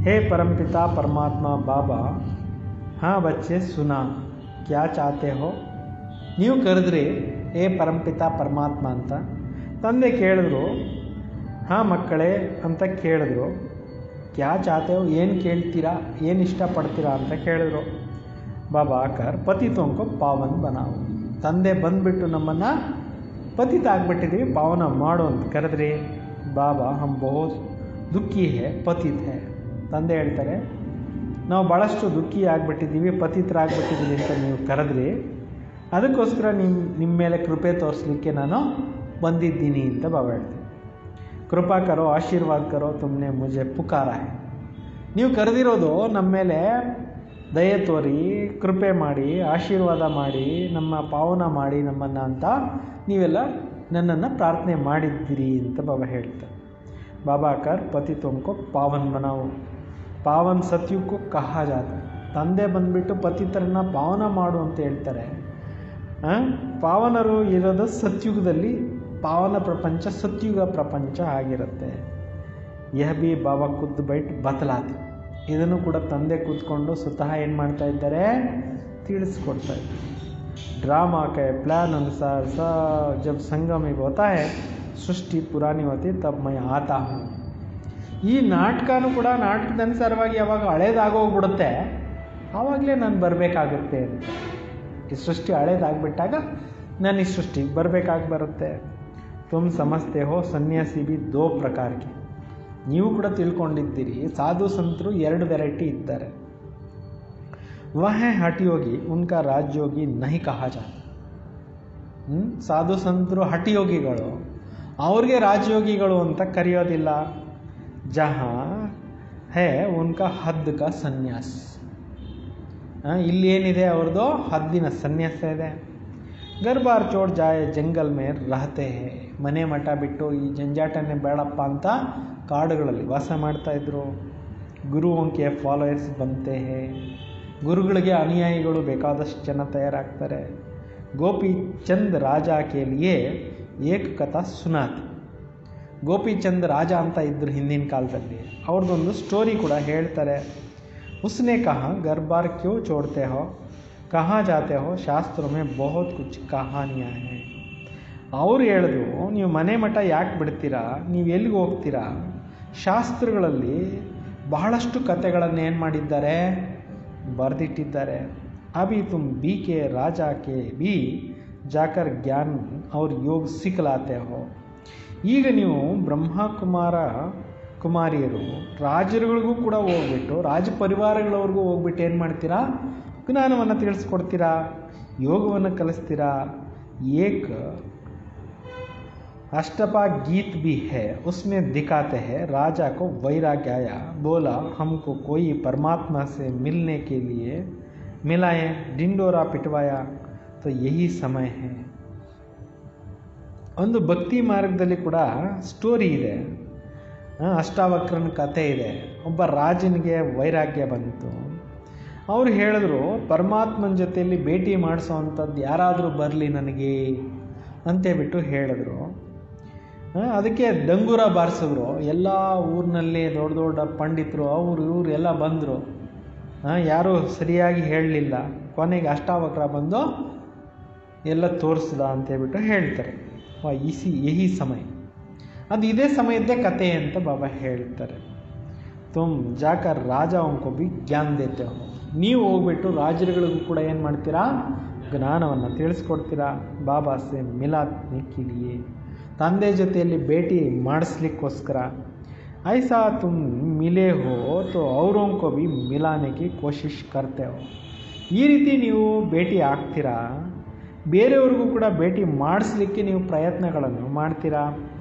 ಹೇ ಪರಂಪಿತಾ ಪರಮಾತ್ಮ ಬಾಬಾ, ಹಾಂ ಬಚ್ಚೆ ಸುನಾ ಕ್ಯಾ ಚಾತೆ ಹೋ. ನೀವು ಕರೆದ್ರಿ ಹೇ ಪರಂಪಿತಾ ಪರಮಾತ್ಮ ಅಂತ. ತಂದೆ ಕೇಳಿದ್ರು, ಹಾಂ ಮಕ್ಕಳೇ ಅಂತ ಕೇಳಿದ್ರು. ಕ್ಯಾ ಚಾತೆ ಹೋ, ಏನು ಕೇಳ್ತೀರಾ, ಏನು ಇಷ್ಟಪಡ್ತೀರಾ ಅಂತ ಕೇಳಿದ್ರು. ಬಾಬಾ ಆಕರ್ ಪತಿತೋಂಕೋ ಪಾವನ್ ಬನಾವು. ತಂದೆ ಬಂದುಬಿಟ್ಟು ನಮ್ಮನ್ನು ಪತಿತ ಆಗಿಬಿಟ್ಟಿದ್ದೀವಿ, ಪಾವನ ಮಾಡು ಅಂತ ಕರೆದ್ರಿ. ಬಾಬಾ ಹಮ್ ಬಹುತ್ ದುಃಖಿ ಹೇ ಪತಿತ್ ಹೇ. ತಂದೆ ಹೇಳ್ತಾರೆ, ನಾವು ಭಾಳಷ್ಟು ದುಃಖಿ ಆಗಿಬಿಟ್ಟಿದ್ದೀವಿ, ಪತಿತರಾಗ್ಬಿಟ್ಟಿದ್ದೀವಿ ಅಂತ ನೀವು ಕರೆದ್ರಿ, ಅದಕ್ಕೋಸ್ಕರ ನಿಮ್ಮ ಮೇಲೆ ಕೃಪೆ ತೋರಿಸ್ಲಿಕ್ಕೆ ನಾನು ಬಂದಿದ್ದೀನಿ ಅಂತ ಬಾಬಾ ಹೇಳ್ತೀನಿ. ಕೃಪಾ ಕರೋ ಆಶೀರ್ವಾದ ಕರೋ ತುಮ್ನೆ ಮುಜೆ ಪುಕಾರ ಹೇ. ನೀವು ಕರೆದಿರೋದು ನಮ್ಮ ಮೇಲೆ ದಯೆ ತೋರಿ, ಕೃಪೆ ಮಾಡಿ, ಆಶೀರ್ವಾದ ಮಾಡಿ, ನಮ್ಮ ಪಾವನ ಮಾಡಿ ನಮ್ಮನ್ನು ಅಂತ ನೀವೆಲ್ಲ ನನ್ನನ್ನು ಪ್ರಾರ್ಥನೆ ಮಾಡಿದ್ದೀರಿ ಅಂತ ಬಾಬಾ ಹೇಳ್ತಾರೆ. ಬಾಬಾ ಕರ್ ಪತಿತೋಂಕೋ ಪಾವನ್ ಬನಾವು. ಪಾವನ್ ಸತ್ಯುಕ್ಕೂ ಕಹಾ ಜಾತ. ತಂದೆ ಬಂದುಬಿಟ್ಟು ಪತಿತರನ್ನ ಪಾವನ ಮಾಡು ಅಂತ ಹೇಳ್ತಾರೆ. ಪಾವನರು ಇರೋದು ಸತ್ಯುಗದಲ್ಲಿ, ಪಾವನ ಪ್ರಪಂಚ ಸತ್ಯುಗ ಪ್ರಪಂಚ ಆಗಿರುತ್ತೆ. ಯಹ ಬಿ ಬಾಬಾ ಖುದ್ ಬೈಟ್ ಬದಲಾತ. ಇದನ್ನು ಕೂಡ ತಂದೆ ಕೂತ್ಕೊಂಡು ಸ್ವತಃ ಏನು ಮಾಡ್ತಾ ಇದ್ದಾರೆ, ತಿಳಿಸ್ಕೊಡ್ತಾ ಇದ್ದಾರೆ. ड्रामा के प्लान अनुसार जब संगम होता है सृष्टि पुरानी होती तब मैं आता हूँ. ಈ ನಾಟಕನೂ ಕೂಡ ನಾಟಕದ ಅನುಸಾರವಾಗಿ ಯಾವಾಗ ಹಳೇದಾಗೋಗ್ಬಿಡುತ್ತೆ ಆವಾಗಲೇ ನಾನು ಬರಬೇಕಾಗುತ್ತೆ ಅಂತ. ಈ ಸೃಷ್ಟಿ ಹಳೇದಾಗ್ಬಿಟ್ಟಾಗ ನಾನು ಈ ಸೃಷ್ಟಿಗೆ ಬರಬೇಕಾಗಿ ಬರುತ್ತೆ. ತುಮ್ ಸಮಸ್ತೆ ಹೋ ಸನ್ಯಾಸಿ ಬಿ ದೋ ಪ್ರಕಾರಕ್ಕೆ. ನೀವು ಕೂಡ ತಿಳ್ಕೊಂಡಿದ್ದೀರಿ, ಸಾಧು ಸಂತರು ಎರಡು ವೆರೈಟಿ ಇದ್ದಾರೆ. वह है हठ योगी, उनका राजयोगी नहीं कहा जाता. ಸಾಧು ಸಂತರು ಹಠ ಯೋಗಿಗಳು, ಅವ್ರಿಗೆ ರಾಜಯೋಗಿಗಳು ಅಂತ ಕರೆಯೋದಿಲ್ಲ. ಜಹಾ ಹೇ ಉನ್ಕಾ ಹದ್ ಕಾ ಸನ್ಯಾಸ್. ಇಲ್ಲಿ ಏನಿದೆ ಅವ್ರದ್ದು ಹದ್ದಿನ ಸನ್ಯಾಸ ಇದೆ. ಗರ್ಬಾರ್ ಚೋಡ್ ಜಾಯ್ ಜಂಗಲ್ ಮೇ ರಹತೆ ಹೇ. ಮನೆ ಮಠ ಬಿಟ್ಟು ಈ ಜಂಜಾಟನೆ ಬೇಡಪ್ಪ ಅಂತ ಕಾಡುಗಳಲ್ಲಿ ವಾಸ ಮಾಡ್ತಾಯಿದ್ರು. ಗುರುವಂಕೆ ಫಾಲೋಯರ್ಸ್ ಬಂತೆ ಹೇ. ಗುರುಗಳಿಗೆ ಅನುಯಾಯಿಗಳು ಬೇಕಾದಷ್ಟು ಜನ ತಯಾರಾಗ್ತಾರೆ. ಗೋಪಿ ಚಂದ್ ರಾಜ ಕೇಳಿಯೇ ಏಕ ಕಥಾ ಸುನಾತ್. ಗೋಪಿಚಂದ್ ರಾಜ ಅಂತ ಇದ್ದರು ಹಿಂದಿನ ಕಾಲದಲ್ಲಿ, ಅವ್ರದ್ದೊಂದು ಸ್ಟೋರಿ ಕೂಡ ಹೇಳ್ತಾರೆ. ಉಸ್ನೆ ಕಹಾ ಗರ್ಬಾರ್ ಕ್ಯೂ ಚೋಡ್ತೆ ಹೋ, ಕಹಾ ಜಾತೆ ಹೋ, ಶಾಸ್ತ್ರೋं में बहुत कुछ ಕಹಾನಿಯಾ ಹೈ. ಅವ್ರು ಹೇಳಿದ್ರು, ನೀವು ಮನೆ ಮಠ ಯಾಕೆ ಬಿಡ್ತೀರಾ, ನೀವು ಎಲ್ಲಿಗೆ ಹೋಗ್ತೀರಾ, ಶಾಸ್ತ್ರಗಳಲ್ಲಿ ಬಹಳಷ್ಟು ಕಥೆಗಳನ್ನು ಏನು ಮಾಡಿದ್ದಾರೆ, ಬರೆದಿಟ್ಟಿದ್ದಾರೆ. ಅಭಿ ತುಮ್ ಬಿ ಕೆ ರಾಜಾ ಕೆ ಬಿ ಜಾಕರ್ ಜ್ಞಾನ್ ಅವ್ರ ಯೋಗ ಸಿಕ್ಕಲಾತೆ ಹೋ. ಈಗ ನೀವು ಕುಮಾರಿಯರು ರಾಜರುಗಳಿಗೂ ಕೂಡ ಹೋಗ್ಬಿಟ್ಟು, ರಾಜ ಪರಿವಾರಗಳವ್ರಿಗೂ ಹೋಗ್ಬಿಟ್ಟು ಏನು ಮಾಡ್ತೀರಾ, ಜ್ಞಾನವನ್ನು ತಿಳಿಸ್ಕೊಡ್ತೀರಾ, ಯೋಗವನ್ನು ಕಲಿಸ್ತೀರಾ. ಏಕ अष्टपा गीत भी है, उसमें दिखाते हैं राजा को वैराग्य आया, बोला हमको कोई परमात्मा से मिलने के लिए मिलाए, ಡಿಂಡೋರ पिटवाया, तो यही समय है. ಒಂದು ಭಕ್ತಿ ಮಾರ್ಗದಲ್ಲಿ ಕೂಡ ಸ್ಟೋರಿ ಇದೆ. ಅಷ್ಟಾವಕ್ರನ ಕಥೆ ಇದೆ. ಒಬ್ಬ ರಾಜನಿಗೆ ವೈರಾಗ್ಯ ಬಂತು. ಅವ್ರು ಹೇಳಿದ್ರು ಪರಮಾತ್ಮನ ಜೊತೆಯಲ್ಲಿ ಭೇಟಿ ಮಾಡಿಸೋವಂಥದ್ದು ಯಾರಾದರೂ ಬರಲಿ ನನಗೆ ಅಂತೇಳ್ಬಿಟ್ಟು ಹೇಳಿದ್ರು. ಅದಕ್ಕೆ ಡಂಗೂರ ಬಾರಿಸಿದ್ರು. ಎಲ್ಲ ಊರಿನಲ್ಲಿ ದೊಡ್ಡ ದೊಡ್ಡ ಪಂಡಿತರು ಅವರು ಇವರು ಎಲ್ಲ ಬಂದರು. ಯಾರೂ ಸರಿಯಾಗಿ ಹೇಳಲಿಲ್ಲ. ಕೊನೆಗೆ ಅಷ್ಟಾವಕ್ರ ಬಂದು ಎಲ್ಲ ತೋರಿಸ್ದ ಅಂತೇಳ್ಬಿಟ್ಟು ಹೇಳ್ತಾರೆ. ಯಹಿ ಸಮಯ, ಅದು ಇದೇ ಸಮಯದ್ದೇ ಕತೆ ಅಂತ ಬಾಬಾ ಹೇಳ್ತಾರೆ. ತುಮ್ ಜಾಕರ್ ರಾಜಾओं ಬಿ ಜ್ಞಾನ ದೇತೆ ಹೋ, ನೀವು ಹೋಗ್ಬಿಟ್ಟು ರಾಜರುಗಳಿಗೂ ಕೂಡ ಏನು ಮಾಡ್ತೀರಾ, ಜ್ಞಾನವನ್ನು ತಿಳಿಸ್ಕೊಡ್ತೀರಾ. ಬಾಬಾ ಸೆ ಮಿಲಾನೆ ಕೆ ಲಿಯೆ, ತಂದೆ ಜೊತೆಯಲ್ಲಿ ಭೇಟಿ ಮಾಡಿಸ್ಲಿಕ್ಕೋಸ್ಕರ. ಐಸಾ ತುಮ್ ಮಿಲೇ ಹೋ ತೋ ಔರೋं को भी मिलाने की कोशिश करते हो, ಈ ರೀತಿ ನೀವು ಭೇಟಿ ಆಗ್ತೀರಾ, ಬೇರೆಯವ್ರಿಗೂ ಕೂಡ ಭೇಟಿ ಮಾಡಿಸ್ಲಿಕ್ಕೆ ನೀವು ಪ್ರಯತ್ನಗಳನ್ನು ಮಾಡ್ತೀರಾ.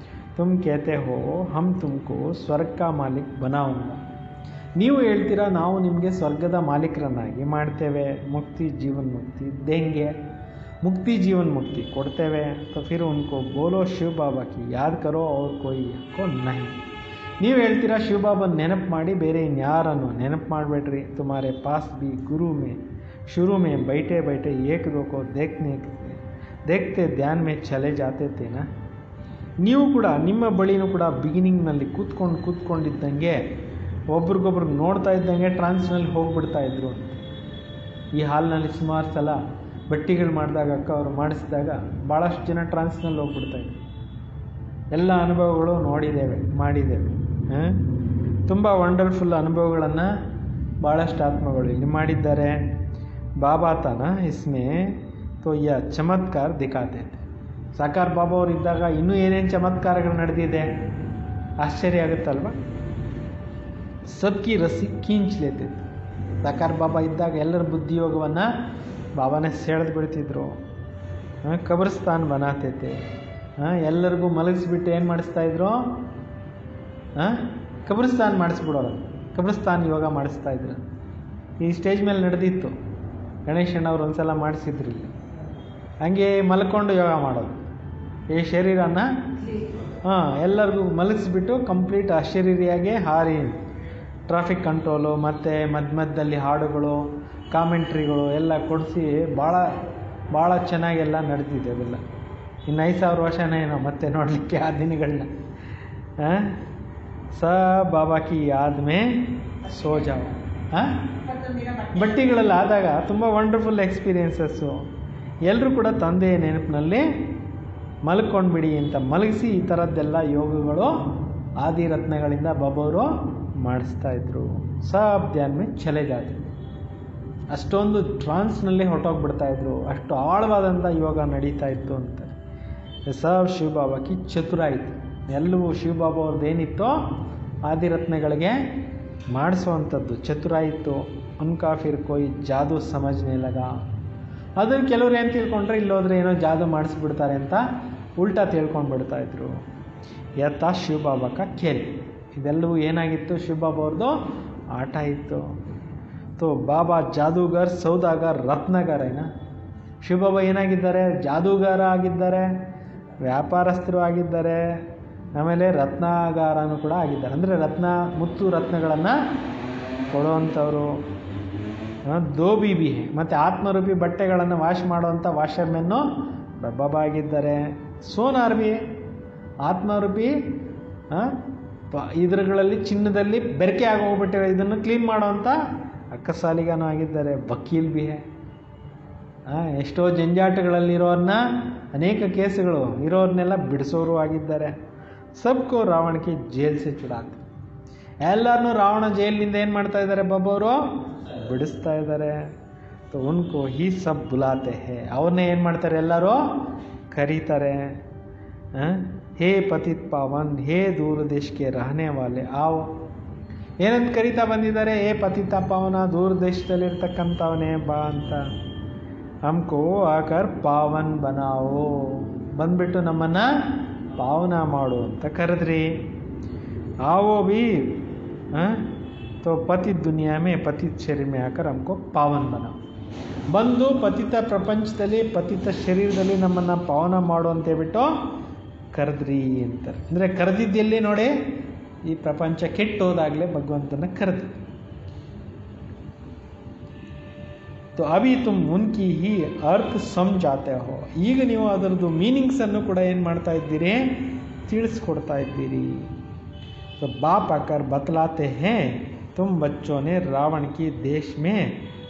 ತುಮ್ ಕೇತೆ ಹೋ ಹಮ್ ತುಮಕೋ ಸ್ವರ್ಗ ಕಾ ಮಾಲಿಕ್ ಬನಾऊंगा, ನೀವು ಹೇಳ್ತೀರಾ ನಾವು ನಿಮಗೆ ಸ್ವರ್ಗದ ಮಾಲೀಕರನ್ನಾಗಿ ಮಾಡ್ತೇವೆ. ಮುಕ್ತಿ ಜೀವನ್ ಮುಕ್ತಿ ದೇಂಗೆ, ಮುಕ್ತಿ ಜೀವನ್ ಮುಕ್ತಿ ಕೊಡ್ತೇವೆ. तो फिर उनको बोलो ಶಿವ ಬಾಬಾ ಕಿ ಯಾದ್ ಕರೋ ಅವ್ರ ಕೋಯಿ ಕೋ ನಹಿ, ನೀವು ಹೇಳ್ತೀರಾ ಶಿವಬಾಬನ ನೆನಪು ಮಾಡಿ, ಬೇರೆ ಇನ್ಯಾರನ್ನು ನೆನಪು ಮಾಡಬೇಡ್ರಿ. ತುಮಾರೆ ಪಾಸ್ ಬಿ ಗುರು ಮೇ ಶುರು ಮೇ ಬೈಟೆ ಬೈಟೆ ಏಕ ದೋ ಕೋ ದೇಖ್ತೆ ಧ್ಯಾನ್ ಮೇ ಚಲೆ ಜಾತೆ ತೇನಾ, ನೀವು ಕೂಡ ನಿಮ್ಮ ಬಳಿನೂ ಕೂಡ ಬಿಗಿನಿಂಗ್ನಲ್ಲಿ ಕೂತ್ಕೊಂಡಿದ್ದಂಗೆ ಒಬ್ರಿಗೊಬ್ರಿಗೆ ನೋಡ್ತಾ ಇದ್ದಂಗೆ ಟ್ರಾನ್ಸ್ನಲ್ಲಿ ಹೋಗ್ಬಿಡ್ತಾ ಇದ್ರು. ಈ ಹಾಲ್ನಲ್ಲಿ ಸುಮಾರು ಸಲ ಬಟ್ಟಿಗಳು ಮಾಡಿದಾಗ ಅಕ್ಕ ಅವರು ಮಾಡಿಸಿದಾಗ ಭಾಳಷ್ಟು ಜನ ಟ್ರಾನ್ಸ್ನಲ್ಲಿ ಹೋಗ್ಬಿಡ್ತಾಯಿದ್ರು. ಎಲ್ಲ ಅನುಭವಗಳು ಮಾಡಿದ್ದೇವೆ. ತುಂಬ ವಂಡರ್ಫುಲ್ ಅನುಭವಗಳನ್ನು ಭಾಳಷ್ಟು ಆತ್ಮಗಳು ಇಲ್ಲಿ ಮಾಡಿದ್ದಾರೆ. ಬಾಬಾ ತಾನ ಇಸ್ಮೇ ತೋ ಯ ಚಮತ್ಕಾರ ದಿಖಾತೆ. ಸಾಕಾರ ಬಾಬಾ ಅವರು ಇದ್ದಾಗ ಇನ್ನೂ ಏನೇನು ಚಮತ್ಕಾರಗಳು ನಡೆದಿದೆ, ಆಶ್ಚರ್ಯ ಆಗುತ್ತಲ್ವ. ಸಬ್ಕಿ ರಸಿ ಕೀಂಚ್ ಲೇತಿತ್ತು. ಸಾಕಾರ ಬಾಬಾ ಇದ್ದಾಗ ಎಲ್ಲರ ಬುದ್ಧಿಯೋಗವನ್ನು ಬಾಬಾನೇ ಸೆಳೆದು ಬಿಡ್ತಿದ್ರು. ಕಬ್ರಸ್ತಾನ್ ಬನಾತೈತೆ, ಎಲ್ಲರಿಗೂ ಮಲಗಿಸ್ಬಿಟ್ಟು ಏನು ಮಾಡಿಸ್ತಾಯಿದ್ರು, ಕಬ್ರಸ್ತಾನ್ ಮಾಡಿಸ್ಬಿಡೋರು, ಕಬ್ರಸ್ತಾನ್ ಯೋಗ ಮಾಡಿಸ್ತಾಯಿದ್ರು. ಈ ಸ್ಟೇಜ್ ಮೇಲೆ ನಡೆದಿತ್ತು. ಗಣೇಶಣ್ಣವ್ರು ಒಂದು ಸಲ ಮಾಡಿಸಿದ್ರು ಇಲ್ಲಿ. ಹಂಗೆ ಮಲ್ಕೊಂಡು ಯೋಗ ಮಾಡೋದು. ಈ ಶರೀರನ ಎಲ್ಲರಿಗೂ ಮಲಗಿಸ್ಬಿಟ್ಟು ಕಂಪ್ಲೀಟ್ ಅಶರೀರಿಯಾಗಿ ಹಾರಿ ಟ್ರಾಫಿಕ್ ಕಂಟ್ರೋಲು ಮತ್ತು ಮಧ್ಯದಲ್ಲಿ ಹಾಡುಗಳು, ಕಾಮೆಂಟ್ರಿಗಳು ಎಲ್ಲ ಕೊಡಿಸಿ ಭಾಳ ಚೆನ್ನಾಗೆಲ್ಲ ನಡೆದಿದೆ ಅವೆಲ್ಲ. ಇನ್ನು 5,000 ವರ್ಷನೇ ಏನೋ ಮತ್ತೆ ನೋಡಲಿಕ್ಕೆ ಆ ದಿನಗಳನ್ನ. ಬಾಬಾ ಕಿ ಯಾದ್ ಮೇ ಸೋ ಜಾओ. ಬಟ್ಟಿಗಳೆಲ್ಲ ಆದಾಗ ತುಂಬ ವಂಡರ್ಫುಲ್ ಎಕ್ಸ್ಪೀರಿಯೆನ್ಸಸ್ಸು. ಎಲ್ಲರೂ ಕೂಡ ತಂದೆಯ ನೆನಪಿನಲ್ಲಿ ಮಲ್ಕೊಂಡ್ಬಿಡಿ ಅಂತ ಮಲಗಿಸಿ ಈ ಥರದ್ದೆಲ್ಲ ಯೋಗಗಳು ಆದಿರತ್ನಗಳಿಂದ ಬಾಬಾವರು ಮಾಡಿಸ್ತಾಯಿದ್ರು. ಸಬ್ ಧ್ಯಾನ್ ಮೇ ಚಲೆ ಜಾತೆ, ಅಷ್ಟೊಂದು ಟ್ರಾನ್ಸ್ನಲ್ಲಿ ಹೊರಟೋಗ್ಬಿಡ್ತಾಯಿದ್ರು. ಅಷ್ಟು ಆಳವಾದಂಥ ಯೋಗ ನಡೀತಾ ಇತ್ತು ಅಂತ. ಸಬ್ ಶಿವಬಾಬಾ ಕಿ ಚತುರಾಯಿತು. ಎಲ್ಲವೂ ಶಿವಬಾಬಾ ಅವ್ರದ್ದು ಏನಿತ್ತೋ ಆದಿರತ್ನಗಳಿಗೆ ಮಾಡಿಸುವಂಥದ್ದು ಚತುರಾಯಿತು. ಉನ್ಕಾ ಫಿರ್ ಕೋಯಿ ಜಾದೂ ಸಮಜ್ನೇ ಲಗಾ. ಅದನ್ನು ಕೆಲವ್ರು ಏನು ತಿಳ್ಕೊಂಡ್ರೆ ಇಲ್ಲೋದ್ರೆ ಏನೋ ಜಾದೂ ಮಾಡಿಸ್ಬಿಡ್ತಾರೆ ಅಂತ ಉಲ್ಟಾ ತಿಳ್ಕೊಂಡ್ಬಿಡ್ತಾಯಿದ್ರು. ಯಥಾ ಶಿವಬಾಬಾ ಕಾ ಖೇಲ್, ಇದೆಲ್ಲವೂ ಏನಾಗಿತ್ತು, ಶಿವಬಾಬಾ ಅವ್ರದ್ದು ಆಟ ಇತ್ತು. ತೋ ಬಾಬಾ ಜಾದೂಗರ್ ಸೌದಾಗರ್ ರತ್ನಗಾರೇನ. ಶಿವಬಾಬಾ ಏನಾಗಿದ್ದಾರೆ, ಜಾದೂಗಾರ ಆಗಿದ್ದಾರೆ, ವ್ಯಾಪಾರಸ್ಥರು ಆಗಿದ್ದಾರೆ, ಆಮೇಲೆ ರತ್ನಾಗಾರನೂ ಕೂಡ ಆಗಿದ್ದಾರೆ. ಅಂದರೆ ಮುತ್ತು ರತ್ನಗಳನ್ನು ಕೊಡುವಂಥವ್ರು. ದೋಬಿ ಬಿ ಮತ್ತು ಆತ್ಮರೂಪಿ ಬಟ್ಟೆಗಳನ್ನು ವಾಶ್ ಮಾಡುವಂಥ ವಾಷರ್ಮೆನ್ನು ಬಾಬಾ ಆಗಿದ್ದಾರೆ. ಸೋನಾರ್ ಬಿ ಆತ್ಮರೂಪಿ ಇದ್ರಗಳಲ್ಲಿ ಚಿನ್ನದಲ್ಲಿ ಬೆರಕೆ ಆಗೋಗ್ಬಿಟ್ಟಿರೋ ಇದನ್ನು ಕ್ಲೀನ್ ಮಾಡೋವಂಥ ಅಕ್ಕಸಾಲಿಗನೂ ಆಗಿದ್ದಾರೆ. ವಕೀಲ್ ಬಿ ಎಷ್ಟೋ ಜಂಜಾಟಗಳಲ್ಲಿರೋರನ್ನ, ಅನೇಕ ಕೇಸುಗಳು ಇರೋರನ್ನೆಲ್ಲ ಬಿಡಿಸೋರು ಆಗಿದ್ದಾರೆ. ಸಬ್ಕೋ ರಾವಣಕ್ಕೆ ಜೈಲ್ ಸೆ ಚುಡಾತೆ, ಎಲ್ಲರನ್ನೂ ರಾವಣ ಜೈಲಿನಿಂದ ಏನು ಮಾಡ್ತಾ ಇದ್ದಾರೆ, ಬಾಬಾ ಅವರು ಬಿಡಿಸ್ತಾ ಇದ್ದಾರೆ. ತೋ ಉನ್ಕೋ ಹಿ ಸಬ್ ಬುಲಾತೆ ಹೇ, ಅವ್ರನ್ನೇ ಏನು ಮಾಡ್ತಾರೆ, ಎಲ್ಲರೂ ಕರೀತಾರೆ. ಹೇ ಪತಿತ್ ಪಾವನ್, ಹೇ ದೂರ ದೇಶಕ್ಕೆ ರಹನೆ ವಾಲೆ ಆವ್, ಏನಂತ ಕರೀತಾ ಬಂದಿದ್ದಾರೆ, ಹೇ ಪತಿತ ಪಾವನ, ದೂರ ದೇಶದಲ್ಲಿರ್ತಕ್ಕಂಥವನೇ ಬಾ ಅಂತ. ಹಮ್ಕೋ ಆಕರ್ ಪಾವನ್ ಬನಾವೋ, ಬಂದ್ಬಿಟ್ಟು ನಮ್ಮನ್ನು ಪಾವನ ಮಾಡು ಅಂತ ಕರೆದ್ರಿ. आवो भी तो पतित दुनिया में पतित शरीर में आकर हमको पावन बना. ಬಂದು ಪತಿತ ಪ್ರಪಂಚದಲ್ಲಿ ಪತಿತ ಶರೀರದಲ್ಲಿ ನಮ್ಮನ್ನು ಪಾವನ ಮಾಡು ಅಂತ ಹೇಳ್ಬಿಟ್ಟು ಕರೆದ್ರಿ ಅಂತಾರೆ. ಅಂದರೆ ಕರೆದಿದ್ದೆಲ್ಲಿ ನೋಡಿ, ಈ ಪ್ರಪಂಚ ಕೆಟ್ಟೋದಾಗಲೇ ಭಗವಂತನ ಕರೆದ್ರಿ. तो अभी तुम उनकी ही अर्थ समझाते हो. ಈಗ ನೀವು ಅದರದ್ದು ಮೀನಿಂಗ್ಸನ್ನು ಕೂಡ ಏನು ಮಾಡ್ತಾ ಇದ್ದೀರಿ, ತಿಳಿಸ್ಕೊಡ್ತಾ ಇದ್ದೀರಿ. तो बाप आकर बतलाते हैं तुम बच्चों ने रावण की देश में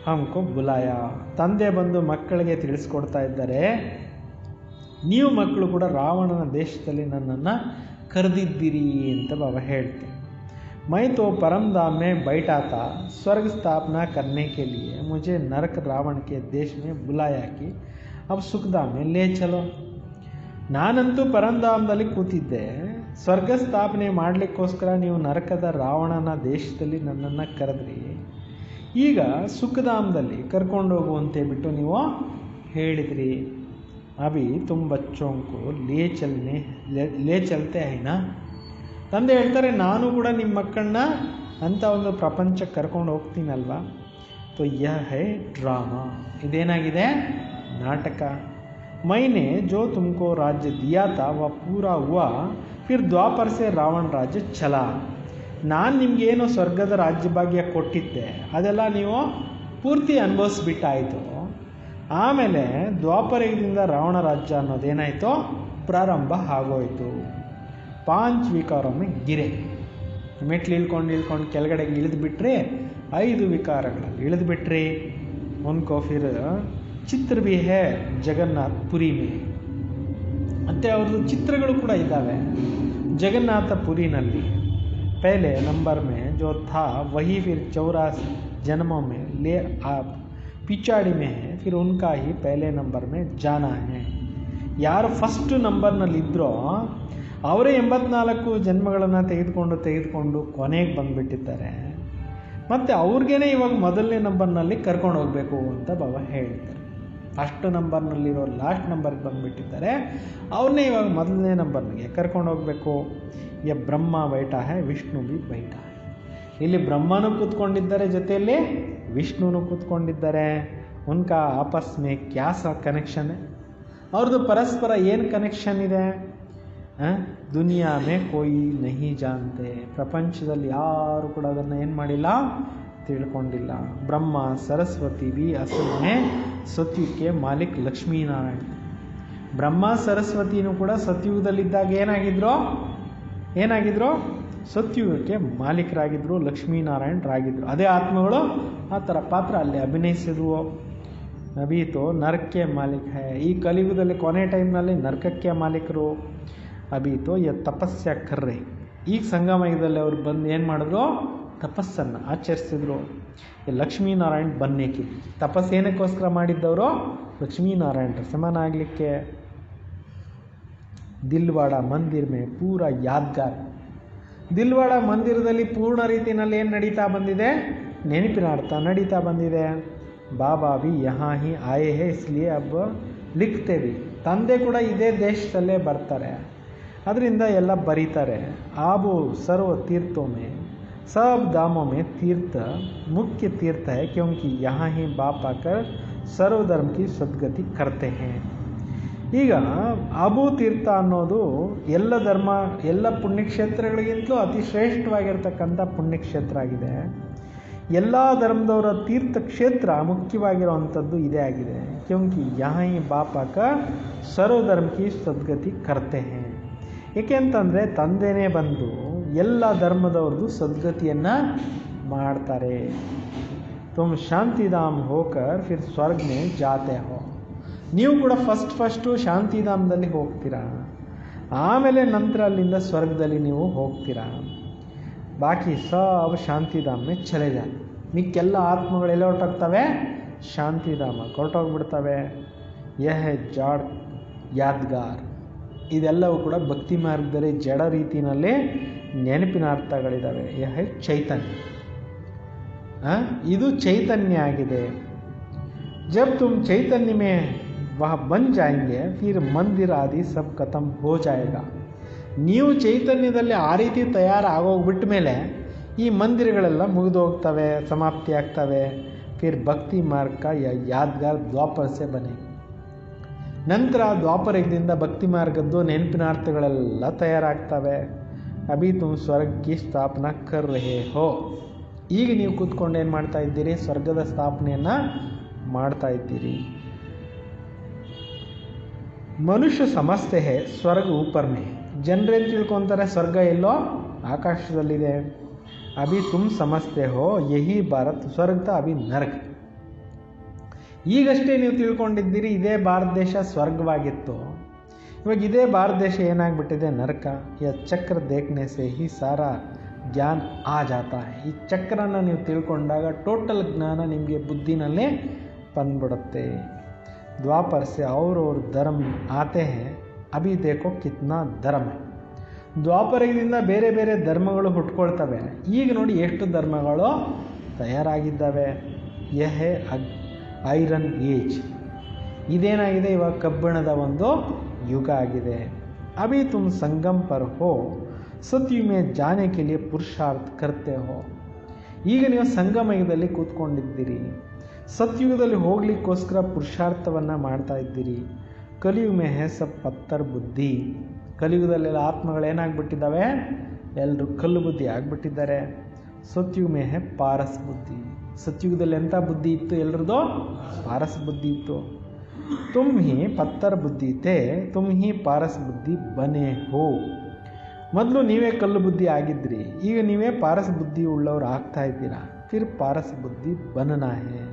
हमको बुलाया. ತಂದೆ ಬಂದು ಮಕ್ಕಳಿಗೆ ತಿಳಿಸ್ಕೊಡ್ತಾ ಇದ್ದಾರೆ, ನೀವು ಮಕ್ಕಳು ಕೂಡ ರಾವಣನ ದೇಶದಲ್ಲಿ ನನ್ನನ್ನು ಕರೆದಿದ್ದೀರಿ ಅಂತ ಬಾಬಾ ಹೇಳ್ತಾರೆ. मैं तो परम धाम में बैठा था स्वर्ग स्थापना करने के लिए, मुझे नरक रावण के देश में बुलाया कि अब सुखधाम में ले चलो. ನಾನಂತೂ ಪರಂಧಾಮದಲ್ಲಿ ಕೂತಿದ್ದೆ, ಸ್ವರ್ಗ ಸ್ಥಾಪನೆ ಮಾಡಲಿಕ್ಕೋಸ್ಕರ ನೀವು ನರಕದ ರಾವಣನ ದೇಶದಲ್ಲಿ ನನ್ನನ್ನು ಕರೆದ್ರಿ, ಈಗ ಸುಖಧಾಮದಲ್ಲಿ ಕರ್ಕೊಂಡೋಗು ಅಂತೇಳ್ಬಿಟ್ಟು ನೀವು ಹೇಳಿದ್ರಿ. ಅಭಿ ತುಮ್ ಬಚ್ಚೋಂಕು ಲೇ ಚಲ್ತೆ ಹೈನಾ. ತಂದೆ ಹೇಳ್ತಾರೆ, ನಾನು ಕೂಡ ನಿಮ್ಮ ಮಕ್ಕಳನ್ನ ಅಂಥ ಒಂದು ಪ್ರಪಂಚಕ್ಕೆ ಕರ್ಕೊಂಡು ಹೋಗ್ತೀನಲ್ವಾ. ತೋ ಯಹ ಹೈ ಡ್ರಾಮಾ, ಇದೇನಾಗಿದೆ, ನಾಟಕ. मैंने जो तुमको राज्य दिया था वह पूरा हुआ, फिर द्वापर से रावण राज्य चला. ನಾನು ನಿಮಗೇನು ಸ್ವರ್ಗದ ರಾಜ್ಯ ಭಾಗ್ಯ ಕೊಟ್ಟಿದ್ದೆ ಅದೆಲ್ಲ ನೀವು ಪೂರ್ತಿ ಅನುಭವಿಸ್ಬಿಟ್ಟಾಯಿತು. ಆಮೇಲೆ ದ್ವಾಪರಯುಗದಿಂದ ರಾವಣ ರಾಜ್ಯ ಅನ್ನೋದೇನಾಯಿತು, ಪ್ರಾರಂಭ ಆಗೋಯಿತು. 5 ವಿಕಾರೊಮ್ಮೆ ಗಿರೆ, ಮೆಟ್ಲು ಇಳ್ಕೊಂಡು ಕೆಳಗಡೆಗೆ ಇಳಿದುಬಿಟ್ರೆ 5 ವಿಕಾರಗಳಲ್ಲಿ ಇಳಿದುಬಿಟ್ರಿ. ಉನ್ಕೋ ಫಿರ್ ಚಿತ್ರ ಭಿ ಹೇ ಜಗನ್ನಾಥ್ ಪುರಿ ಮೇ, ಮತ್ತು ಅವ್ರದ್ದು ಚಿತ್ರಗಳು ಕೂಡ ಇದ್ದಾವೆ ಜಗನ್ನಾಥ ಪುರಿನಲ್ಲಿ. पहले नंबर में जो था वही फिर 84 जन्मों में ले आप पिछाड़ी में है, फिर उनका ही पहले नंबर में जाना है. ಯಾರು ಫಸ್ಟ್ ನಂಬರ್ನಲ್ಲಿದ್ದರೋ ಅವರೇ 84 ಜನ್ಮಗಳನ್ನು ತೆಗೆದುಕೊಂಡು ಕೊನೆಗೆ ಬಂದುಬಿಟ್ಟಿದ್ದಾರೆ. ಮತ್ತು ಅವ್ರಿಗೇನೆ ಇವಾಗ ಮೊದಲನೇ ನಂಬರ್ನಲ್ಲಿ ಕರ್ಕೊಂಡು ಹೋಗಬೇಕು ಅಂತ ಬಾಬಾ ಹೇಳ್ತಾರೆ. ಫಸ್ಟ್ ನಂಬರ್ನಲ್ಲಿರೋ ಲಾಸ್ಟ್ ನಂಬರ್ಗೆ ಬಂದುಬಿಟ್ಟಿದ್ದಾರೆ, ಅವ್ರನ್ನೇ ಇವಾಗ ಮೊದಲನೇ ನಂಬರ್ನಿಗೆ ಕರ್ಕೊಂಡು ಹೋಗಬೇಕು. ಯ ಬ್ರಹ್ಮ ಬೈಠ ಹೈ ವಿಷ್ಣು ಬಿ ಬೈಠ ಹೈ. ಇಲ್ಲಿ ಬ್ರಹ್ಮನೂ ಕೂತ್ಕೊಂಡಿದ್ದಾರೆ, ಜೊತೆಯಲ್ಲಿ ವಿಷ್ಣುನೂ ಕೂತ್ಕೊಂಡಿದ್ದಾರೆ. ಉನ್ಕಾ ಆಪಸ್ ಮೇ ಕ್ಯಾ ಸ ಕನೆಕ್ಷನ್ ಹೈ, ಅವ್ರದ್ದು ಪರಸ್ಪರ ಏನು ಕನೆಕ್ಷನ್ ಇದೆ. ದುನಿಯಾ ಮೇ ಕೋಯಿ ನಹಿ ಜಾನ್ತೆ, ಪ್ರಪಂಚದಲ್ಲಿ ಯಾರು ಕೂಡ ಅದನ್ನು ಏನು ಮಾಡಿಲ್ಲ, ತಿಳ್ಕೊಂಡಿಲ್ಲ. ಬ್ರಹ್ಮ ಸರಸ್ವತಿ ಬಿ ಅಸಲ್ ಮೇ ಸತ್ಯುಕ್ಕೆ ಮಾಲಿಕ್ ಲಕ್ಷ್ಮೀನಾರಾಯಣ. ಬ್ರಹ್ಮ ಸರಸ್ವತಿನೂ ಕೂಡ ಸತ್ಯುಗದಲ್ಲಿದ್ದಾಗ ಏನಾಗಿದ್ರು ಸತ್ಯುಗಕ್ಕೆ ಮಾಲೀಕರಾಗಿದ್ದರು, ಲಕ್ಷ್ಮೀನಾರಾಯಣರಾಗಿದ್ದರು. ಅದೇ ಆತ್ಮಗಳು ಆ ಥರ ಪಾತ್ರ ಅಲ್ಲಿ ಅಭಿನಯಿಸಿದ್ವು. ಅಭೀತೋ ನರಕಕ್ಕೆ ಮಾಲೀಕ ಹೈ, ಈ ಕಲಿಯುಗದಲ್ಲಿ ಕೊನೆ ಟೈಮ್ನಲ್ಲಿ ನರಕಕ್ಕೆ ಮಾಲೀಕರು. ಅಭೀತೋ ಯ ತಪಸ್ಯ ಕರ್ರೆ, ಈಗ ಸಂಗಮಯುಗದಲ್ಲಿ ಅವ್ರು ಬಂದು ಏನು ಮಾಡಿದ್ರು, ತಪಸ್ಸನ್ನು ಆಚರಿಸಿದ್ರು. ಲಕ್ಷ್ಮೀನಾರಾಯಣ ಬನ್ನೇಕೆ, ತಪಸ್ಸು ಏನಕ್ಕೋಸ್ಕರ ಮಾಡಿದ್ದವರು, ಲಕ್ಷ್ಮೀನಾರಾಯಣರ ಸಮಾನ ಆಗಲಿಕ್ಕೆ. ದಿಲ್ವಾಡ ಮಂದಿರ ಮೇ ಪೂರ ಯಾದ್ಗಾರ್, ದಿಲ್ವಾಡ ಮಂದಿರದಲ್ಲಿ ಪೂರ್ಣ ರೀತಿಯಲ್ಲಿ ಏನು ನಡೀತಾ ಬಂದಿದೆ, ನೆನಪಿನ ಅರ್ಥ ನಡೀತಾ ಬಂದಿದೆ. ಬಾಬಾ ಭಿ ಯಹಾ ಹಿ ಆಯೇ ಹೇ ಇಸ್ಲಿಯೇ ಅಬ್ ಲಿಖ್ತೆ ಭಿ, ತಂದೆ ಕೂಡ ಇದೇ ದೇಶದಲ್ಲೇ ಬರ್ತಾರೆ, ಅದರಿಂದ ಎಲ್ಲ ಬರೀತಾರೆ. ಆಬು ಸರ್ವ ತೀರ್ಥೋ ಮೇ सब धामों में तीर्थ मुख्य तीर्थ है, क्योंकि यहाँ ही बाप आकर सर्वधर्म की सद्गति करते हैं. ಈಗ ಅಬು ತೀರ್ಥ ಅನ್ನೋದು ಎಲ್ಲ ಧರ್ಮ ಎಲ್ಲ ಪುಣ್ಯಕ್ಷೇತ್ರಗಳಿಗಿಂತಲೂ ಅತಿ ಶ್ರೇಷ್ಠವಾಗಿರ್ತಕ್ಕಂಥ ಪುಣ್ಯಕ್ಷೇತ್ರ ಆಗಿದೆ. ಎಲ್ಲ ಧರ್ಮದವರ ತೀರ್ಥಕ್ಷೇತ್ರ ಮುಖ್ಯವಾಗಿರುವಂಥದ್ದು ಇದೇ ಆಗಿದೆ. ಕ್ಯೋಂಕಿ ಯಹಾ ಹಿ ಬಾಪ್ ಆಕರ್ ಸರ್ವಧರ್ಮ ಕಿ ಸದ್ಗತಿ ಕರ್ತೆ ಹೇ, ಏಕೆ ಅಂತಂದರೆ ತಂದೆನೇ ಬಂದು ಎಲ್ಲ ಧರ್ಮದವ್ರದ್ದು ಸದ್ಗತಿಯನ್ನು ಮಾಡ್ತಾರೆ. ತುಮ್ ಶಾಂತಿಧಾಮ್ ಹೋಕರ್ ಫಿರ್ ಸ್ವರ್ಗ ಮೇ ಜಾತೆ ಹೋ, ನೀವು ಕೂಡ ಫಸ್ಟು ಶಾಂತಿಧಾಮದಲ್ಲಿ ಹೋಗ್ತೀರಾ, ಆಮೇಲೆ ನಂತರ ಅಲ್ಲಿಂದ ಸ್ವರ್ಗದಲ್ಲಿ ನೀವು ಹೋಗ್ತೀರಾ. ಬಾಕಿ ಸಬ್ ಶಾಂತಿಧಾಮ ಮೇ ಚಲೆ ಜಾತೆ, ಮಿಕ್ಕೆಲ್ಲ ಆತ್ಮಗಳೆಲ್ಲ ಹೊರಟೋಗ್ತವೆ, ಶಾಂತಿಧಾಮ ಹೊರಟೋಗ್ಬಿಡ್ತವೆ. ಯಹ ಜಾಡ್ ಯಾದ್ಗಾರ್, ಇದೆಲ್ಲವೂ ಕೂಡ ಭಕ್ತಿ ಮಾರ್ಗದಲ್ಲಿ ಜಡ ರೀತಿಯಲ್ಲಿ ನೆನಪಿನ ಅರ್ಥಗಳಿದ್ದಾವೆ. ಯಹ ಚೈತನ್ಯ, ಇದು ಚೈತನ್ಯ ಆಗಿದೆ. ಜಬ್ ತುಮ್ ಚೈತನ್ಯ ಮೇ ವಹ ಬನ್ ಜಾಯೆಂಗೆ ಫಿರ್ ಮಂದಿರ ಆದಿ ಸಬ್ ಖತಮ್ ಹೋ ಜಾಯೇಗಾ. ನೀವು ಚೈತನ್ಯದಲ್ಲಿ ಆ ರೀತಿ ತಯಾರಾಗೋಗ್ಬಿಟ್ಟ ಮೇಲೆ ಈ ಮಂದಿರಗಳೆಲ್ಲ ಮುಗಿದು ಹೋಗ್ತವೆ, ಸಮಾಪ್ತಿ ಆಗ್ತವೆ. ಫಿರ್ ಭಕ್ತಿ ಮಾರ್ಗ ಯಾದ್ಗಾರ್ ದ್ವಾಪರ ಸೆ ಬನೆ. ನಂತರ ದ್ವಾಪರ ಯುಗದಿಂದ ಭಕ್ತಿ ಮಾರ್ಗದ್ದು ನೆನಪಿನಾರ್ಥಗಳೆಲ್ಲ ತಯಾರಾಗ್ತವೆ. ಅಭಿ ತುಮ್ ಸ್ವರ್ಗ ಕಿ ಸ್ಥಾಪನಾ ಕರ್ ರಹೆ ಹೋ. ಈಗ ನೀವು ಕೂತ್ಕೊಂಡು ಏನು ಮಾಡ್ತಾ ಇದ್ದೀರಿ? ಸ್ವರ್ಗದ ಸ್ಥಾಪನೆಯನ್ನು ಮಾಡ್ತಾ ಇದ್ದೀರಿ. ಮನುಷ್ಯ ಸಮಸ್ತೆ ಹೇ ಸ್ವರ್ಗ ಊಪರ್ ಮೇ. ಜನರೇನು ತಿಳ್ಕೊತಾರೆ? ಸ್ವರ್ಗ ಎಲ್ಲೋ ಆಕಾಶದಲ್ಲಿದೆ. ಅಭಿ ತುಮ್ ಸಮಸ್ತೆ ಹೋ ಯಹಿ ಭಾರತ್ ಸ್ವರ್ಗ ಅಭಿ ನರಕ. ಈಗಷ್ಟೇ ನೀವು ತಿಳ್ಕೊಂಡಿದ್ದೀರಿ ಇದೇ ಭಾರತ ದೇಶ ಸ್ವರ್ಗವಾಗಿತ್ತು. ಇವಾಗ ಇದೇ ಭಾರತ ದೇಶ ಏನಾಗ್ಬಿಟ್ಟಿದೆ? ನರಕ. ಯ ಚಕ್ರ ದೇಖ್ನೆ ಸೆ ಹಿ ಸಾರಾ ಜ್ಞಾನ ಆ ಜಾತ. ಈ ಚಕ್ರನ ನೀವು ತಿಳ್ಕೊಂಡಾಗ ಟೋಟಲ್ ಜ್ಞಾನ ನಿಮಗೆ ಬುದ್ಧಿನಲ್ಲೇ ಬಂದ್ಬಿಡುತ್ತೆ. द्वापर से और धर्म आते हैं. अभी देखो कितना धर्म है. ದ್ವಾಪರದಿಂದ ಬೇರೆ ಬೇರೆ ಧರ್ಮಗಳು ಹುಟ್ಕೊಳ್ತವೆ. ಈಗ ನೋಡಿ ಎಷ್ಟು ಧರ್ಮಗಳು ತಯಾರಾಗಿದ್ದಾವೆ. ಯಹೇ ಐರನ್ ಏಜ್. ಇದೇನಾಗಿದೆ? ಇವಾಗ ಕಬ್ಬಿಣದ ಒಂದು ಯುಗ ಆಗಿದೆ. ಅಭಿ ತುಮ್ ಸಂಗಮ್ ಪರ್ ಹೋ ಸತ್ಯುಗ್ ಮೇ ಜಾನೆ ಕೆ ಲಿಯೆ ಪುರುಷಾರ್ಥ ಕರ್ತೆ ಹೋ. ಈಗ ನೀವು ಸಂಗಮ ಯುಗದಲ್ಲಿ ಕೂತ್ಕೊಂಡಿದ್ದೀರಿ. ಸತ್ಯುಗದಲ್ಲಿ ಹೋಗ್ಲಿಕ್ಕೋಸ್ಕರ ಪುರುಷಾರ್ಥವನ್ನು ಮಾಡ್ತಾ ಇದ್ದೀರಿ. ಕಲಿಯುಗ ಮೇ ಹೇ ಸಬ್ ಪತ್ತರ್ ಬುದ್ಧಿ. ಕಲಿಯುಗದಲ್ಲೆಲ್ಲ ಆತ್ಮಗಳೇನಾಗ್ಬಿಟ್ಟಿದ್ದಾವೆ? ಎಲ್ಲರೂ ಕಲ್ಲು ಬುದ್ಧಿ ಆಗಿಬಿಟ್ಟಿದ್ದಾರೆ. ಸತ್ಯುಗ ಮೇ ಹೇ ಪಾರಸ್ ಬುದ್ಧಿ. ಸತ್ಯುಗದಲ್ಲಿ ಎಂಥ ಬುದ್ಧಿ ಇತ್ತು? ಎಲ್ಲರದು ಪಾರಸ್ ಬುದ್ಧಿ ಇತ್ತು. ತುಮ್ ಹಿ ಪತ್ತರ್ ಬುದ್ಧಿ ತೇ ತುಮ್ ಹಿ ಪಾರಸ್ ಬುದ್ಧಿ ಬನೆ ಹೋ. ಮೊದಲು ನೀವೇ ಕಲ್ಲು ಬುದ್ಧಿ ಆಗಿದ್ರಿ, ಈಗ ನೀವೇ ಪಾರಸ್ ಬುದ್ಧಿ ಉಳ್ಳವ್ರು ಆಗ್ತಾ ಇದ್ದೀರಾ. ಫಿರ್ ಪಾರಸ್ ಬುದ್ಧಿ ಬನನಾ ಹೇ.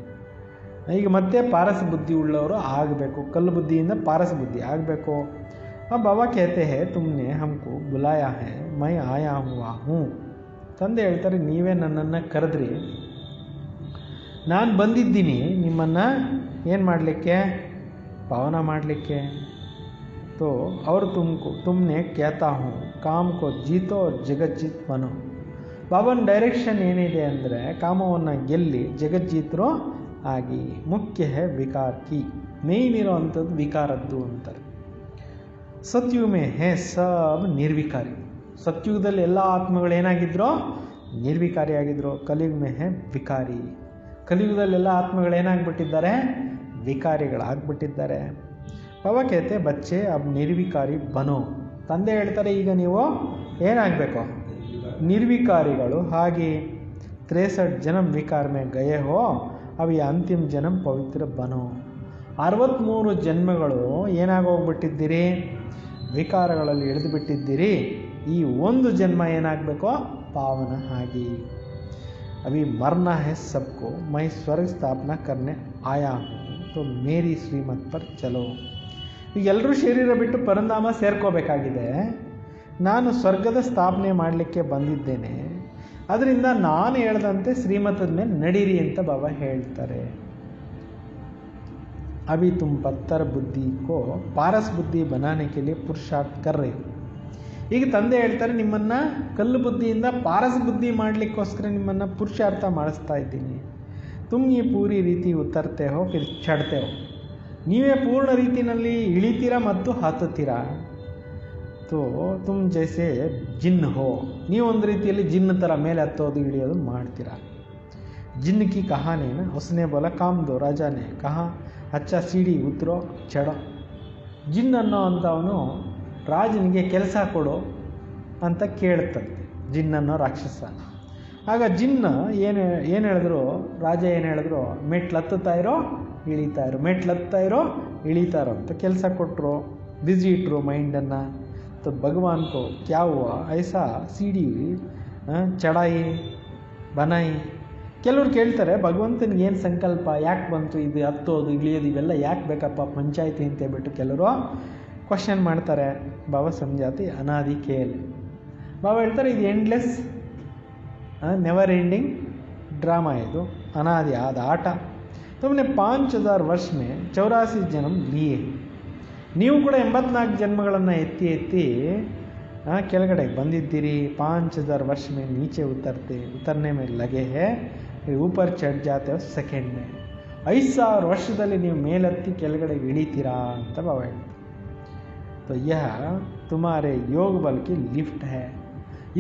ಈಗ ಮತ್ತೆ ಪಾರಸ್ ಬುದ್ಧಿ ಉಳ್ಳವರು ಆಗಬೇಕು. ಕಲ್ಲು ಬುದ್ಧಿಯಿಂದ ಪಾರಸ್ ಬುದ್ಧಿ ಆಗಬೇಕು. अब बाबा कहते हैं तुमने हमको बुलाया है, मैं आया हुआ हूँ. ತಂದೆ ಹೇಳ್ತಾರೆ, ನೀವೇ ನನ್ನನ್ನು ಕರೆದ್ರಿ, ನಾನು ಬಂದಿದ್ದೀನಿ ನಿಮ್ಮನ್ನು ಏನು ಮಾಡಲಿಕ್ಕೆ? ಪಾವನ ಮಾಡಲಿಕ್ಕೆ. तो और तुमने कहता हूँ काम को जीतो और जगत जीत बनो. ಬಾಬನ ಡೈರೆಕ್ಷನ್ ಏನಿದೆ ಅಂದರೆ ಕಾಮವನ್ನು ಗೆಲ್ಲಿ ಜಗಜ್ಜೀತರು ಆಗಿ. ಮುಖ್ಯ ಹೇ ವಿಕಾರ ಕಿ. ಮೇಯ್ನ್ ಇರೋವಂಥದ್ದು ವಿಕಾರದ್ದು ಅಂತಾರೆ. ಸತ್ಯುಗ ಮೇ ಹೇ ಸಬ್ ನಿರ್ವಿಕಾರಿ. ಸತ್ಯುಗದಲ್ಲಿ ಎಲ್ಲ ಆತ್ಮಗಳು ಏನಾಗಿದ್ರು? ನಿರ್ವಿಕಾರಿಯಾಗಿದ್ದರು. ಕಲಿಯುಗ ಮೇ ಹೇ ವಿಕಾರಿ. ಕಲಿಯುಗದಲ್ಲೆಲ್ಲ ಆತ್ಮಗಳು ಏನಾಗ್ಬಿಟ್ಟಿದ್ದಾರೆ? ವಿಕಾರಿಗಳಾಗ್ಬಿಟ್ಟಿದ್ದಾರೆ. ಬಾಬಾ ಕೇತೆ ಬಚ್ಚೆ ಅಬ್ ನಿರ್ವಿಕಾರಿ ಬನೋ. ತಂದೆ ಹೇಳ್ತಾರೆ, ಈಗ ನೀವು ಏನಾಗಬೇಕು? ನಿರ್ವಿಕಾರಿಗಳು. ಹಾಗೆ 63 ಜನ್ಮ ವಿಕಾರ ಮೇ ಗಯೆ ಹೋ, ಅವು ಅಂತಿಮ ಜನ್ಮ ಪವಿತ್ರ ಬನೋ. 63 ಜನ್ಮಗಳು ಏನಾಗೋಗ್ಬಿಟ್ಟಿದ್ದೀರಿ? ವಿಕಾರಗಳಲ್ಲಿ ಇಳಿದು ಬಿಟ್ಟಿದ್ದೀರಿ. ಈ ಒಂದು ಜನ್ಮ ಏನಾಗಬೇಕು? ಪಾವನ ಆಗಿ. ಅಭಿ ಮರ್ನಾ ಹೇ ಸಬ್ಕೋ, ಮೈ ಸ್ವರ್ಗ ಸ್ಥಾಪನಾ ಕರ್ನೆ ಆಯಾ ಹೂँ, ತೋ ಮೇರಿ ಶ್ರೀಮತ್ ಪರ್ ಚಲೋ. ಈಗ ಎಲ್ಲರೂ ಶರೀರ ಬಿಟ್ಟು ಪರಂಧಾಮ ಸೇರ್ಕೋಬೇಕಾಗಿದೆ. ನಾನು ಸ್ವರ್ಗದ ಸ್ಥಾಪನೆ ಮಾಡಲಿಕ್ಕೆ ಬಂದಿದ್ದೇನೆ, ಅದರಿಂದ ನಾನು ಹೇಳ್ದಂತೆ ಶ್ರೀಮತದ ಮೇಲೆ ನಡೀರಿ ಅಂತ ಬಾಬಾ ಹೇಳ್ತಾರೆ. अभी तुम पत्थर बुद्धि को पारस बुद्धि बनाने के लिए पुरुषार्थ कर रहे हो. ಈಗ ತಂದೆ ಹೇಳ್ತಾರೆ, ನಿಮ್ಮನ್ನು ಕಲ್ಲು ಬುದ್ಧಿಯಿಂದ ಪಾರಸ್ ಬುದ್ಧಿ ಮಾಡಲಿಕ್ಕೋಸ್ಕರ ನಿಮ್ಮನ್ನು ಪುರುಷಾರ್ಥ ಮಾಡಿಸ್ತಾ ಇದ್ದೀನಿ. ತುಮ್ ಈ ಪೂರಿ ರೀತಿ ಉತ್ತರ್ತೆ ಹೋ ಫಿರ್ ಚಡ್ತೆ ಹೋ. ನೀವೇ ಪೂರ್ಣ ರೀತಿಯಲ್ಲಿ ಇಳಿತೀರಾ ಮತ್ತು ಹತ್ತುತ್ತೀರಾ. ತೋ ತುಮ್ ಜೈಸೆ ಜಿನ್ ಹೋ. ನೀವೊಂದು ರೀತಿಯಲ್ಲಿ ಜಿನ್ ಥರ ಮೇಲೆ ಹತ್ತೋದು ಇಳಿಯೋದು ಮಾಡ್ತೀರಾ. ಜಿನ್ ಕಿ ಕಹಾನೇನ ಉಸ್ನೆ ಬೋಲ ಕಾಮ್ ದೋ ರಾಜಾ ನೆ ಕಹಾ ಅಚ್ಚ ಸಿಡಿ ಉತ್ತರೋ ಚಡೋ. ಜಿನ್ ಅನ್ನೋ ಅಂಥವನು ರಾಜನಿಗೆ ಕೆಲಸ ಕೊಡು ಅಂತ ಕೇಳ್ತಂತೆ, ಜಿನ್ ಅನ್ನೋ ರಾಕ್ಷಸ. ಆಗ ಜಿನ್ನ ಏನು ಹೇಳಿದ್ರು? ರಾಜ ಏನು ಹೇಳಿದ್ರು? ಮೆಟ್ಲು ಹತ್ತುತ್ತಾ ಇರೋ ಇಳಿತಾ ಇರೋ, ಮೆಟ್ಲು ಹತ್ತಾ ಇರೋ ಇಳಿತಾ ಇರೋ ಅಂತ ಕೆಲಸ ಕೊಟ್ಟರು. ಬ್ಯುಸಿ ಇಟ್ಟರು ಮೈಂಡನ್ನು. तो भगवान को क्या हुआ? ऐसा सीढ़ी चढ़ाई बनाई. ಕೆಲವ್ರು ಕೇಳ್ತಾರೆ, ಭಗವಂತನಿಗೆ ಏನು ಸಂಕಲ್ಪ, ಯಾಕೆ ಬಂತು ಇದು ಹತ್ತೋದು ಇಳಿಯೋದು ಇವೆಲ್ಲ ಯಾಕೆ ಬೇಕಪ್ಪ ಪಂಚಾಯಿತಿ ಅಂತ ಹೇಳ್ಬಿಟ್ಟು ಕೆಲವರು ಕ್ವಶನ್ ಮಾಡ್ತಾರೆ. ಬಾಬಾ ಸಮಜಾತಿ ಅನಾದಿ ಕೇಲ್. ಬಾಬಾ ಹೇಳ್ತಾರೆ, ಇದು ಎಂಡ್ಲೆಸ್ ನೆವರ್ ಎಂಡಿಂಗ್ ಡ್ರಾಮಾ, ಇದು ಅನಾದಿ ಆದ ಆಟ. ತುಮನೆ 5000 ವರ್ಷ ಮೇ 84 ಜನ್ಮ ಲಿಯೇ. ನೀವು ಕೂಡ 84 ಜನ್ಮಗಳನ್ನು ಎತ್ತಿ ಕೆಳಗಡೆಗೆ ಬಂದಿದ್ದೀರಿ. 5000 ವರ್ಷ ಮೇ ನೀಚೆ ಉತ್ತರನೆ ಮೇಲೆ ಲಗೆ ಹೇ, ऊपर चढ़ जाते हो सेकेंड में. 5000 ವರ್ಷದಲ್ಲಿ ನೀವು ಮೇಲೆತ್ತಿ ಕೆಳಗಡೆ ಇಳಿತೀರಾ ಅಂತ ಬಾಬಾ ಹೇಳ್ತಾರೆ. तो यह ತುಮಾರೆ ಯೋಗ ಬಲ್ಕಿ ಲಿಫ್ಟ್ ಹೇ.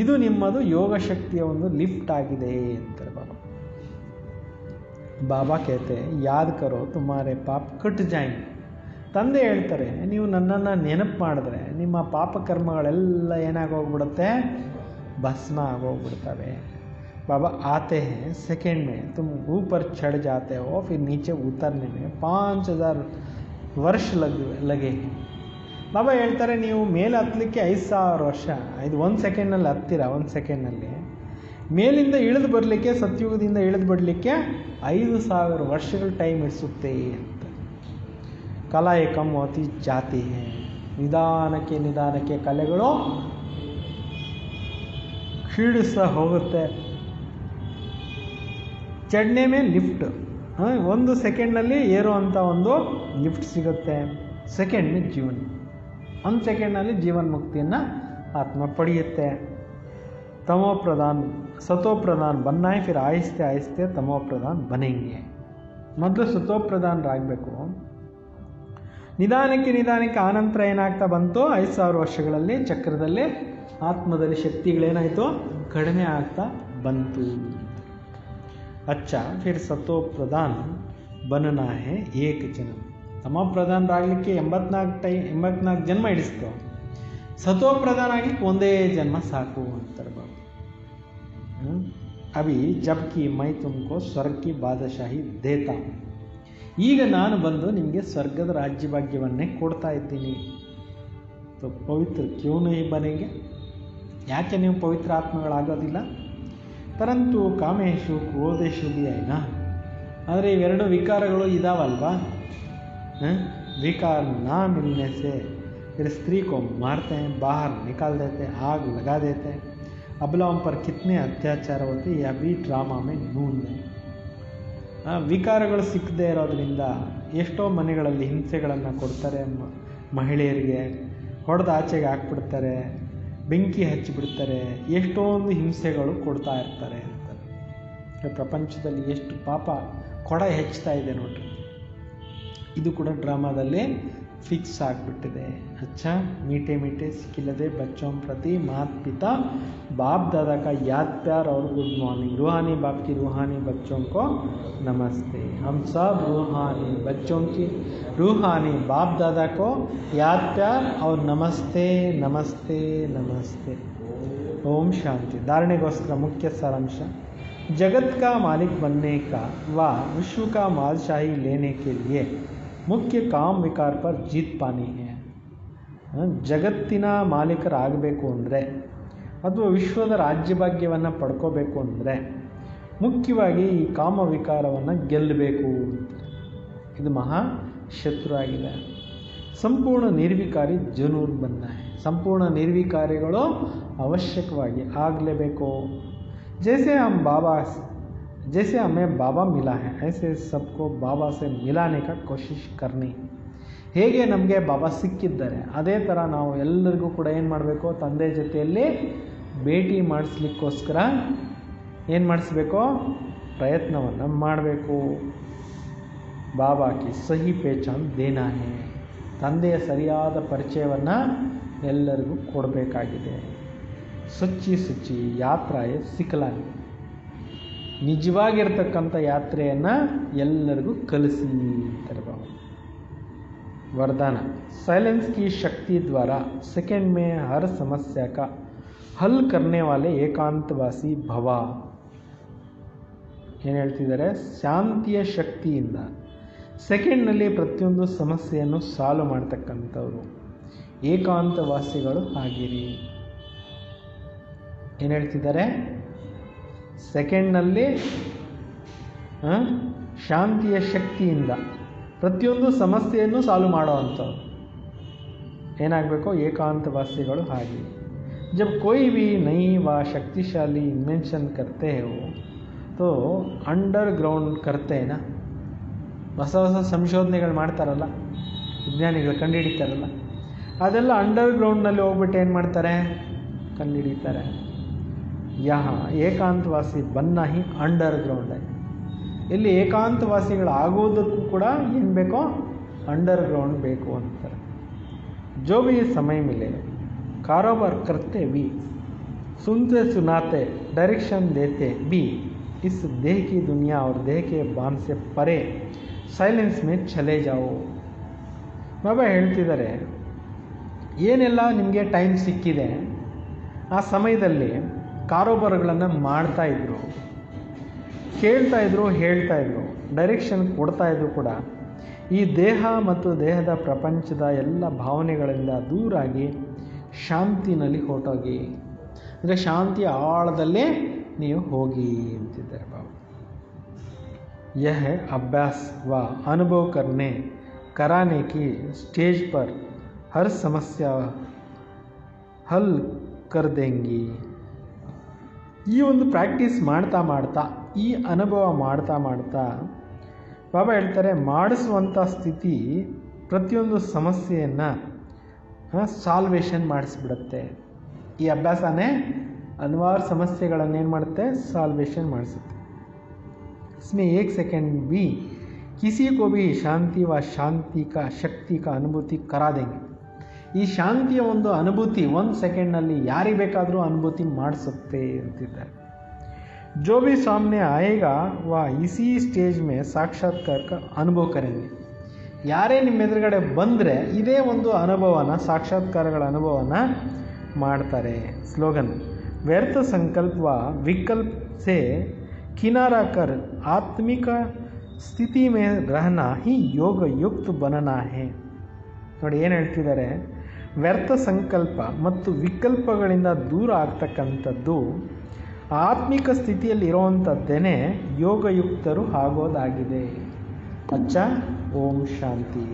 ಇದು ನಿಮ್ಮದು ಯೋಗ ಶಕ್ತಿಯ ಒಂದು ಲಿಫ್ಟ್ ಆಗಿದೆ ಅಂತಾರೆ ಬಾಬಾ. ಬಾಬಾ ಕೇತೆ ಯಾದ್ ಕರೋ ತುಮಾರೆ ಪಾಪ ಕಟ್ ಜಾಯೆಂಗೆ. ತಂದೆ ಹೇಳ್ತಾರೆ, ನೀವು ನನ್ನನ್ನು ನೆನಪು ಮಾಡಿದ್ರೆ ನಿಮ್ಮ ಪಾಪಕರ್ಮಗಳೆಲ್ಲ ಏನಾಗೋಗ್ಬಿಡುತ್ತೆ, ಭಸ್ಮ ಆಗೋಗ್ಬಿಡ್ತವೆ. बाबा आते हैं सेकेंड में, तुम ऊपर चढ़ जाते हो, फिर नीचे उतरने में 5000 ವರ್ಷ ಲಗೆ. ಬಾಬಾ ಹೇಳ್ತಾರೆ, ನೀವು ಮೇಲೆ ಹತ್ತಲಿಕ್ಕೆ 5000 ವರ್ಷ, ಇದು 1 ಸೆಕೆಂಡ್ನಲ್ಲಿ ಹತ್ತೀರ. 1 ಸೆಕೆಂಡ್ನಲ್ಲಿ ಮೇಲಿಂದ ಇಳಿದು ಬರಲಿಕ್ಕೆ, ಸತ್ಯುಗದಿಂದ ಇಳಿದು ಬರಲಿಕ್ಕೆ 5000 ವರ್ಷಗಳು ಟೈಮ್ ಹಿಡಿಸುತ್ತೆ ಅಂತ. ಕಲಾಯೇ ಕಮ್ ಹೋತಿ ಜಾತಿ ಹೇ. ನಿಧಾನಕ್ಕೆ ನಿಧಾನಕ್ಕೆ ಕಲೆಗಳು ಕ್ಷೀಣಿಸ್ತಾ ಹೋಗುತ್ತೆ. ಚಡ್ನೆ ಮೇಲೆ ಲಿಫ್ಟ್, 1 ಸೆಕೆಂಡ್ನಲ್ಲಿ ಏರುವಂಥ ಒಂದು ಲಿಫ್ಟ್ ಸಿಗುತ್ತೆ. ಸೆಕೆಂಡ್ ಮೇ ಜೀವನ್, 1 ಸೆಕೆಂಡ್ನಲ್ಲಿ ಜೀವನ್ ಮುಕ್ತಿಯನ್ನು ಆತ್ಮ ಪಡೆಯುತ್ತೆ. ತಮೋ ಪ್ರಧಾನ್ ಸತೋ ಪ್ರಧಾನ್ ಬನ್ನಾಯ್, ಫಿರ್ ಆಹಿಸ್ತೆ ಆಹಿಸ್ತೆ ತಮೋ ಪ್ರಧಾನ್ ಬನೆಂಗೆ. ಮೊದಲು ಸತೋ ಪ್ರಧಾನರಾಗಬೇಕು. ನಿಧಾನಕ್ಕೆ ನಿಧಾನಕ್ಕೆ ಆನಂತರ ಏನಾಗ್ತಾ ಬಂತು, 5000 ವರ್ಷಗಳಲ್ಲಿ ಚಕ್ರದಲ್ಲಿ ಆತ್ಮದಲ್ಲಿ ಶಕ್ತಿಗಳೇನಾಯಿತು, ಕಡಿಮೆ ಆಗ್ತಾ ಬಂತು. अच्छा फिर सतो प्रधान बनना है एक जन्म. तमो प्रधान ಆಗಲಿಕ್ಕೆ 84 ಜನ್ಮ ಹಿಡಿಸ್ತು. ಸತೋ ಪ್ರಧಾನ ಆಗಲಿಕ್ಕೆ ಒಂದೇ ಜನ್ಮ ಸಾಕು ಅಂತಾರೆ ಬಾಬಾ. ಅಭಿ ಜಬ್ಕಿ ಮೈ ತುಮಕೋ ಸ್ವರ್ಗ ಕಿ ಬಾದಶಾಹಿ ದೇತಾ. ಈಗ ನಾನು ಬಂದು ನಿಮಗೆ ಸ್ವರ್ಗದ ರಾಜ್ಯಭಾಗ್ಯವನ್ನೇ ಕೊಡ್ತಾ ಇದ್ದೀನಿ. तो पवित्र क्यों नहीं बनेंगे? ಯಾಕೆ ನೀವು ಪವಿತ್ರ ಆತ್ಮಗಳಾಗೋದಿಲ್ಲ? ಪರಂತು ಕಾಮೇಶು ಕ್ರೋಧೇಶು ಭಿ ಐನಾ. ಆದರೆ ಇವೆರಡು ವಿಕಾರಗಳು ಇದಾವಲ್ವಾ. विकार ना मिलने से फिर स्त्री को मारते हैं, बाहर निकाल देते हैं, आग लगा देते हैं. अबलाओं पर कितने अत्याचार होते हैं, यह भी ड्रामा में नून है. ವಿಕಾರಗಳು ಸಿಕ್ಕದೇ ಇರೋದ್ರಿಂದ ಎಷ್ಟೋ ಮನೆಗಳಲ್ಲಿ ಹಿಂಸೆಗಳನ್ನು ಕೊಡ್ತಾರೆ. ಮಹಿಳೆಯರಿಗೆ ಹೊಡೆದು ಆಚೆಗೆ ಹಾಕ್ಬಿಡ್ತಾರೆ, ಬೆಂಕಿ ಹಚ್ಚಿಬಿಡ್ತಾರೆ, ಎಷ್ಟೊಂದು ಹಿಂಸೆಗಳು ಕೊಡ್ತಾ ಇರ್ತಾರೆ ಅಂತ. ಪ್ರಪಂಚದಲ್ಲಿ ಎಷ್ಟು ಪಾಪ ಕೊಡ ಹೆಚ್ಚುತ್ತಾ ಇದೆ ನೋಡ್ರಿ. ಇದು ಕೂಡ ಡ್ರಾಮಾದಲ್ಲಿ ಫಿಕ್ಸ್ ಆಗಿಬಿಟ್ಟಿದೆ. अच्छा मीठे मीठे सिखिलदे बच्चों प्रति माता पिता बाप दादा का याद प्यार और गुड मॉर्निंग. रूहानी बाप की रूहानी बच्चों को नमस्ते. हम सब रूहानी बच्चों की रूहानी बाप दादा को याद प्यार और नमस्ते नमस्ते नमस्ते. ओम शांति. धारणेಗೋಸ್ಕರ मुख्य सारांश, जगत का मालिक बनने का व विश्व का बादशाही लेने के लिए मुख्य काम विकार पर जीत पानी है. ಜಗತ್ತಿನ ಮಾಲೀಕರಾಗಬೇಕು ಅಂದರೆ ಅಥವಾ ವಿಶ್ವದ ರಾಜ್ಯಭಾಗ್ಯವನ್ನು ಪಡ್ಕೋಬೇಕು ಅಂದರೆ ಮುಖ್ಯವಾಗಿ ಈ ಕಾಮ ವಿಕಾರವನ್ನು ಗೆಲ್ಲಬೇಕು. ಇದು ಮಹಾ ಶತ್ರು ಆಗಿದೆ. ಸಂಪೂರ್ಣ ನಿರ್ವಿಕಾರಿ ಜರೂರ್ ಬನ್ನ है. ಸಂಪೂರ್ಣ ನಿರ್ವಿಕಾರಿಗಳು ಅವಶ್ಯಕವಾಗಿ ಆಗಲೇಬೇಕು. जैसे हमें बाबा मिला है ऐसे सबको बाबा से मिलाने का कोशिश करनी. ಹೇಗೆ ನಮಗೆ ಬಾಬಾ ಸಿಕ್ಕಿದ್ದಾರೆ ಅದೇ ಥರ ನಾವು ಎಲ್ಲರಿಗೂ ಕೂಡ ಏನು ಮಾಡಬೇಕು, ತಂದೆ ಜೊತೆಯಲ್ಲಿ ಭೇಟಿ ಮಾಡಿಸ್ಲಿಕ್ಕೋಸ್ಕರ ಏನು ಮಾಡಿಸ್ಬೇಕು, ಪ್ರಯತ್ನವನ್ನು ಮಾಡಬೇಕು. ಬಾಬಾಕಿ ಸಹಿ ಪೇಚಾನ್ ದೇನಾ ಹೇ. ತಂದೆಯ ಸರಿಯಾದ ಪರಿಚಯವನ್ನು ಎಲ್ಲರಿಗೂ ಕೊಡಬೇಕಾಗಿದೆ. ಸಚ್ಚಿ ಸುಚ್ಚಿ ಯಾತ್ರಾಯೇ ಸಿಕ್ಕಲಾಗಿ, ನಿಜವಾಗಿರ್ತಕ್ಕಂಥ ಯಾತ್ರೆಯನ್ನು ಎಲ್ಲರಿಗೂ ಕಲಿಸಿ ಅಂತಾರೆ ಬಾಬಾ. वरदान, साइलेंस की शक्ति द्वारा सेकंड में हर समस्या का हल करने वाले ಏಕಾಂತವಾಸಿ ಭವ. ಏನು ಹೇಳ್ತಿದ್ದಾರೆ, ಶಾಂತಿಯ ಶಕ್ತಿಯಿಂದ ಸೆಕೆಂಡ್ನಲ್ಲಿ ಪ್ರತಿಯೊಂದು ಸಮಸ್ಯೆಯನ್ನು ಸಾಲ್ವ್ ಮಾಡ್ತಕ್ಕಂಥವ್ರು ಏಕಾಂತವಾಸಿಗಳು ಆಗಿರಿ. ಏನು ಹೇಳ್ತಿದ್ದಾರೆ, ಸೆಕೆಂಡ್ನಲ್ಲಿ ಶಾಂತಿಯ ಶಕ್ತಿಯಿಂದ ಪ್ರತಿಯೊಂದು ಸಮಸ್ಯೆಯನ್ನು ಸಾಲ್ವ್ ಮಾಡೋ ಅಂಥವ್ರು ಏನಾಗಬೇಕು, ಏಕಾಂತವಾಸಿಗಳು ಹಾಗೆ. जब कोई भी नई व शक्तिशाली इन्वेंशन करते हैं वो तो अंडरग्राउंड करते हैं ना. ಹೊಸ ಹೊಸ ಸಂಶೋಧನೆಗಳು ಮಾಡ್ತಾರಲ್ಲ, ವಿಜ್ಞಾನಿಗಳು ಕಂಡುಹಿಡಿತಾರಲ್ಲ, ಅದೆಲ್ಲ ಅಂಡರ್ಗ್ರೌಂಡ್ನಲ್ಲಿ ಹೋಗ್ಬಿಟ್ಟು ಏನು ಮಾಡ್ತಾರೆ, ಕಂಡುಹಿಡಿತಾರೆ. ಯಹ ಏಕಾಂತವಾಸಿ ಬನ್ನ ಹಿ ಅಂಡರ್ಗ್ರೌಂಡ್. ಇಲ್ಲಿ ಏಕಾಂತವಾಸಿಗಳಾಗೋದಕ್ಕೂ ಕೂಡ ಏನು ಬೇಕೋ, ಅಂಡರ್ಗ್ರೌಂಡ್ ಬೇಕು ಅಂತಾರೆ. ಜೋ ಭಿ ಸಮಯ ಮಿಲೆ कारोबार करते भी, सुनते सुनाते, डायरेक्शन देते भी इस देह की दुनिया और देह के बांध से परे ಸೈಲೆನ್ಸ್ ಮೇ ಚಲೆ ಜಾओ. ಬಾಬಾ ಹೇಳ್ತಿದ್ದಾರೆ, ಏನೆಲ್ಲ ನಿಮಗೆ ಟೈಮ್ ಸಿಕ್ಕಿದೆ ಆ ಸಮಯದಲ್ಲಿ ಕಾರೋಬಾರುಗಳನ್ನು ಮಾಡ್ತಾಯಿದ್ರು, ಕೇಳ್ತಾಯಿದ್ರು, ಹೇಳ್ತಾಯಿದ್ರು, ಡೈರೆಕ್ಷನ್ ಕೊಡ್ತಾಯಿದ್ರು ಕೂಡ. ಈ ದೇಹ ಮತ್ತು ದೇಹದ ಪ್ರಪಂಚದ ಎಲ್ಲ ಭಾವನೆಗಳಿಂದ ದೂರಾಗಿ ಶಾಂತಿನಲ್ಲಿ ಹೊರಟೋಗಿ, ಅಂದರೆ ಶಾಂತಿಯ ಆಳದಲ್ಲೇ ನೀವು ಹೋಗಿ ಅಂತಿದ್ದಾರೆ ಬಾಬಾ. यह है अभ्यास व अनुभव कराने की स्टेज पर हर समस्या हल कर देंगी. ಈ ಒಂದು ಪ್ರಾಕ್ಟೀಸ್ ಮಾಡ್ತಾ ಮಾಡ್ತಾ, ಈ ಅನುಭವ ಮಾಡ್ತಾ ಮಾಡ್ತಾ ಬಾಬಾ ಹೇಳ್ತಾರೆ, ಮಾಡಿಸುವಂಥ ಸ್ಥಿತಿ ಪ್ರತಿಯೊಂದು ಸಮಸ್ಯೆಯನ್ನು ಸಾಲ್ವೇಷನ್ ಮಾಡಿಸ್ಬಿಡುತ್ತೆ. ಈ ಅಭ್ಯಾಸನೇ ಹಲವಾರು ಸಮಸ್ಯೆಗಳನ್ನೇನು ಮಾಡುತ್ತೆ, ಸಾಲ್ವೇಷನ್ ಮಾಡಿಸುತ್ತೆ. इसमें 1 सेकंड भी किसी को भी शांति व शांति का शक्ति का अनुभूति करा देंगे. ಈ ಶಾಂತಿಯ ಒಂದು ಅನುಭೂತಿ 1 ಸೆಕೆಂಡ್ನಲ್ಲಿ ಯಾರಿಗೆ ಬೇಕಾದರೂ ಅನುಭೂತಿ ಮಾಡಿಸುತ್ತೆ ಅಂತಿದ್ದಾರೆ. जो भी सामने आएगा वह इसी स्टेज में साक्षात्कार का अनुभव करेंगे. ಯಾರೇ ನಿಮ್ಮ ಎದುರುಗಡೆ ಬಂದರೆ ಇದೇ ಒಂದು ಅನುಭವನ, ಸಾಕ್ಷಾತ್ಕಾರಗಳ ಅನುಭವನ ಮಾಡ್ತಾರೆ. ಸ್ಲೋಗನ್, ವ್ಯರ್ಥ ಸಂಕಲ್ಪ व विकल्प से किनारा कर आत्मिक ಸ್ಥಿತಿ में रहना ही योग युक्त बनना है. ನೋಡಿ ಏನು ಹೇಳ್ತಿದ್ದಾರೆ, ವ್ಯರ್ಥ ಸಂಕಲ್ಪ ಮತ್ತು ವಿಕಲ್ಪಗಳಿಂದ ದೂರ ಆಗ್ತಕ್ಕಂಥದ್ದು ಆತ್ಮಿಕ ಸ್ಥಿತಿಯಲ್ಲಿ ಇರುವಂಥದ್ದೇನೆ ಯೋಗಯುಕ್ತರು ಆಗೋದಾಗಿದೆ. ಅಚ್ಚ, ಓಂ ಶಾಂತಿ.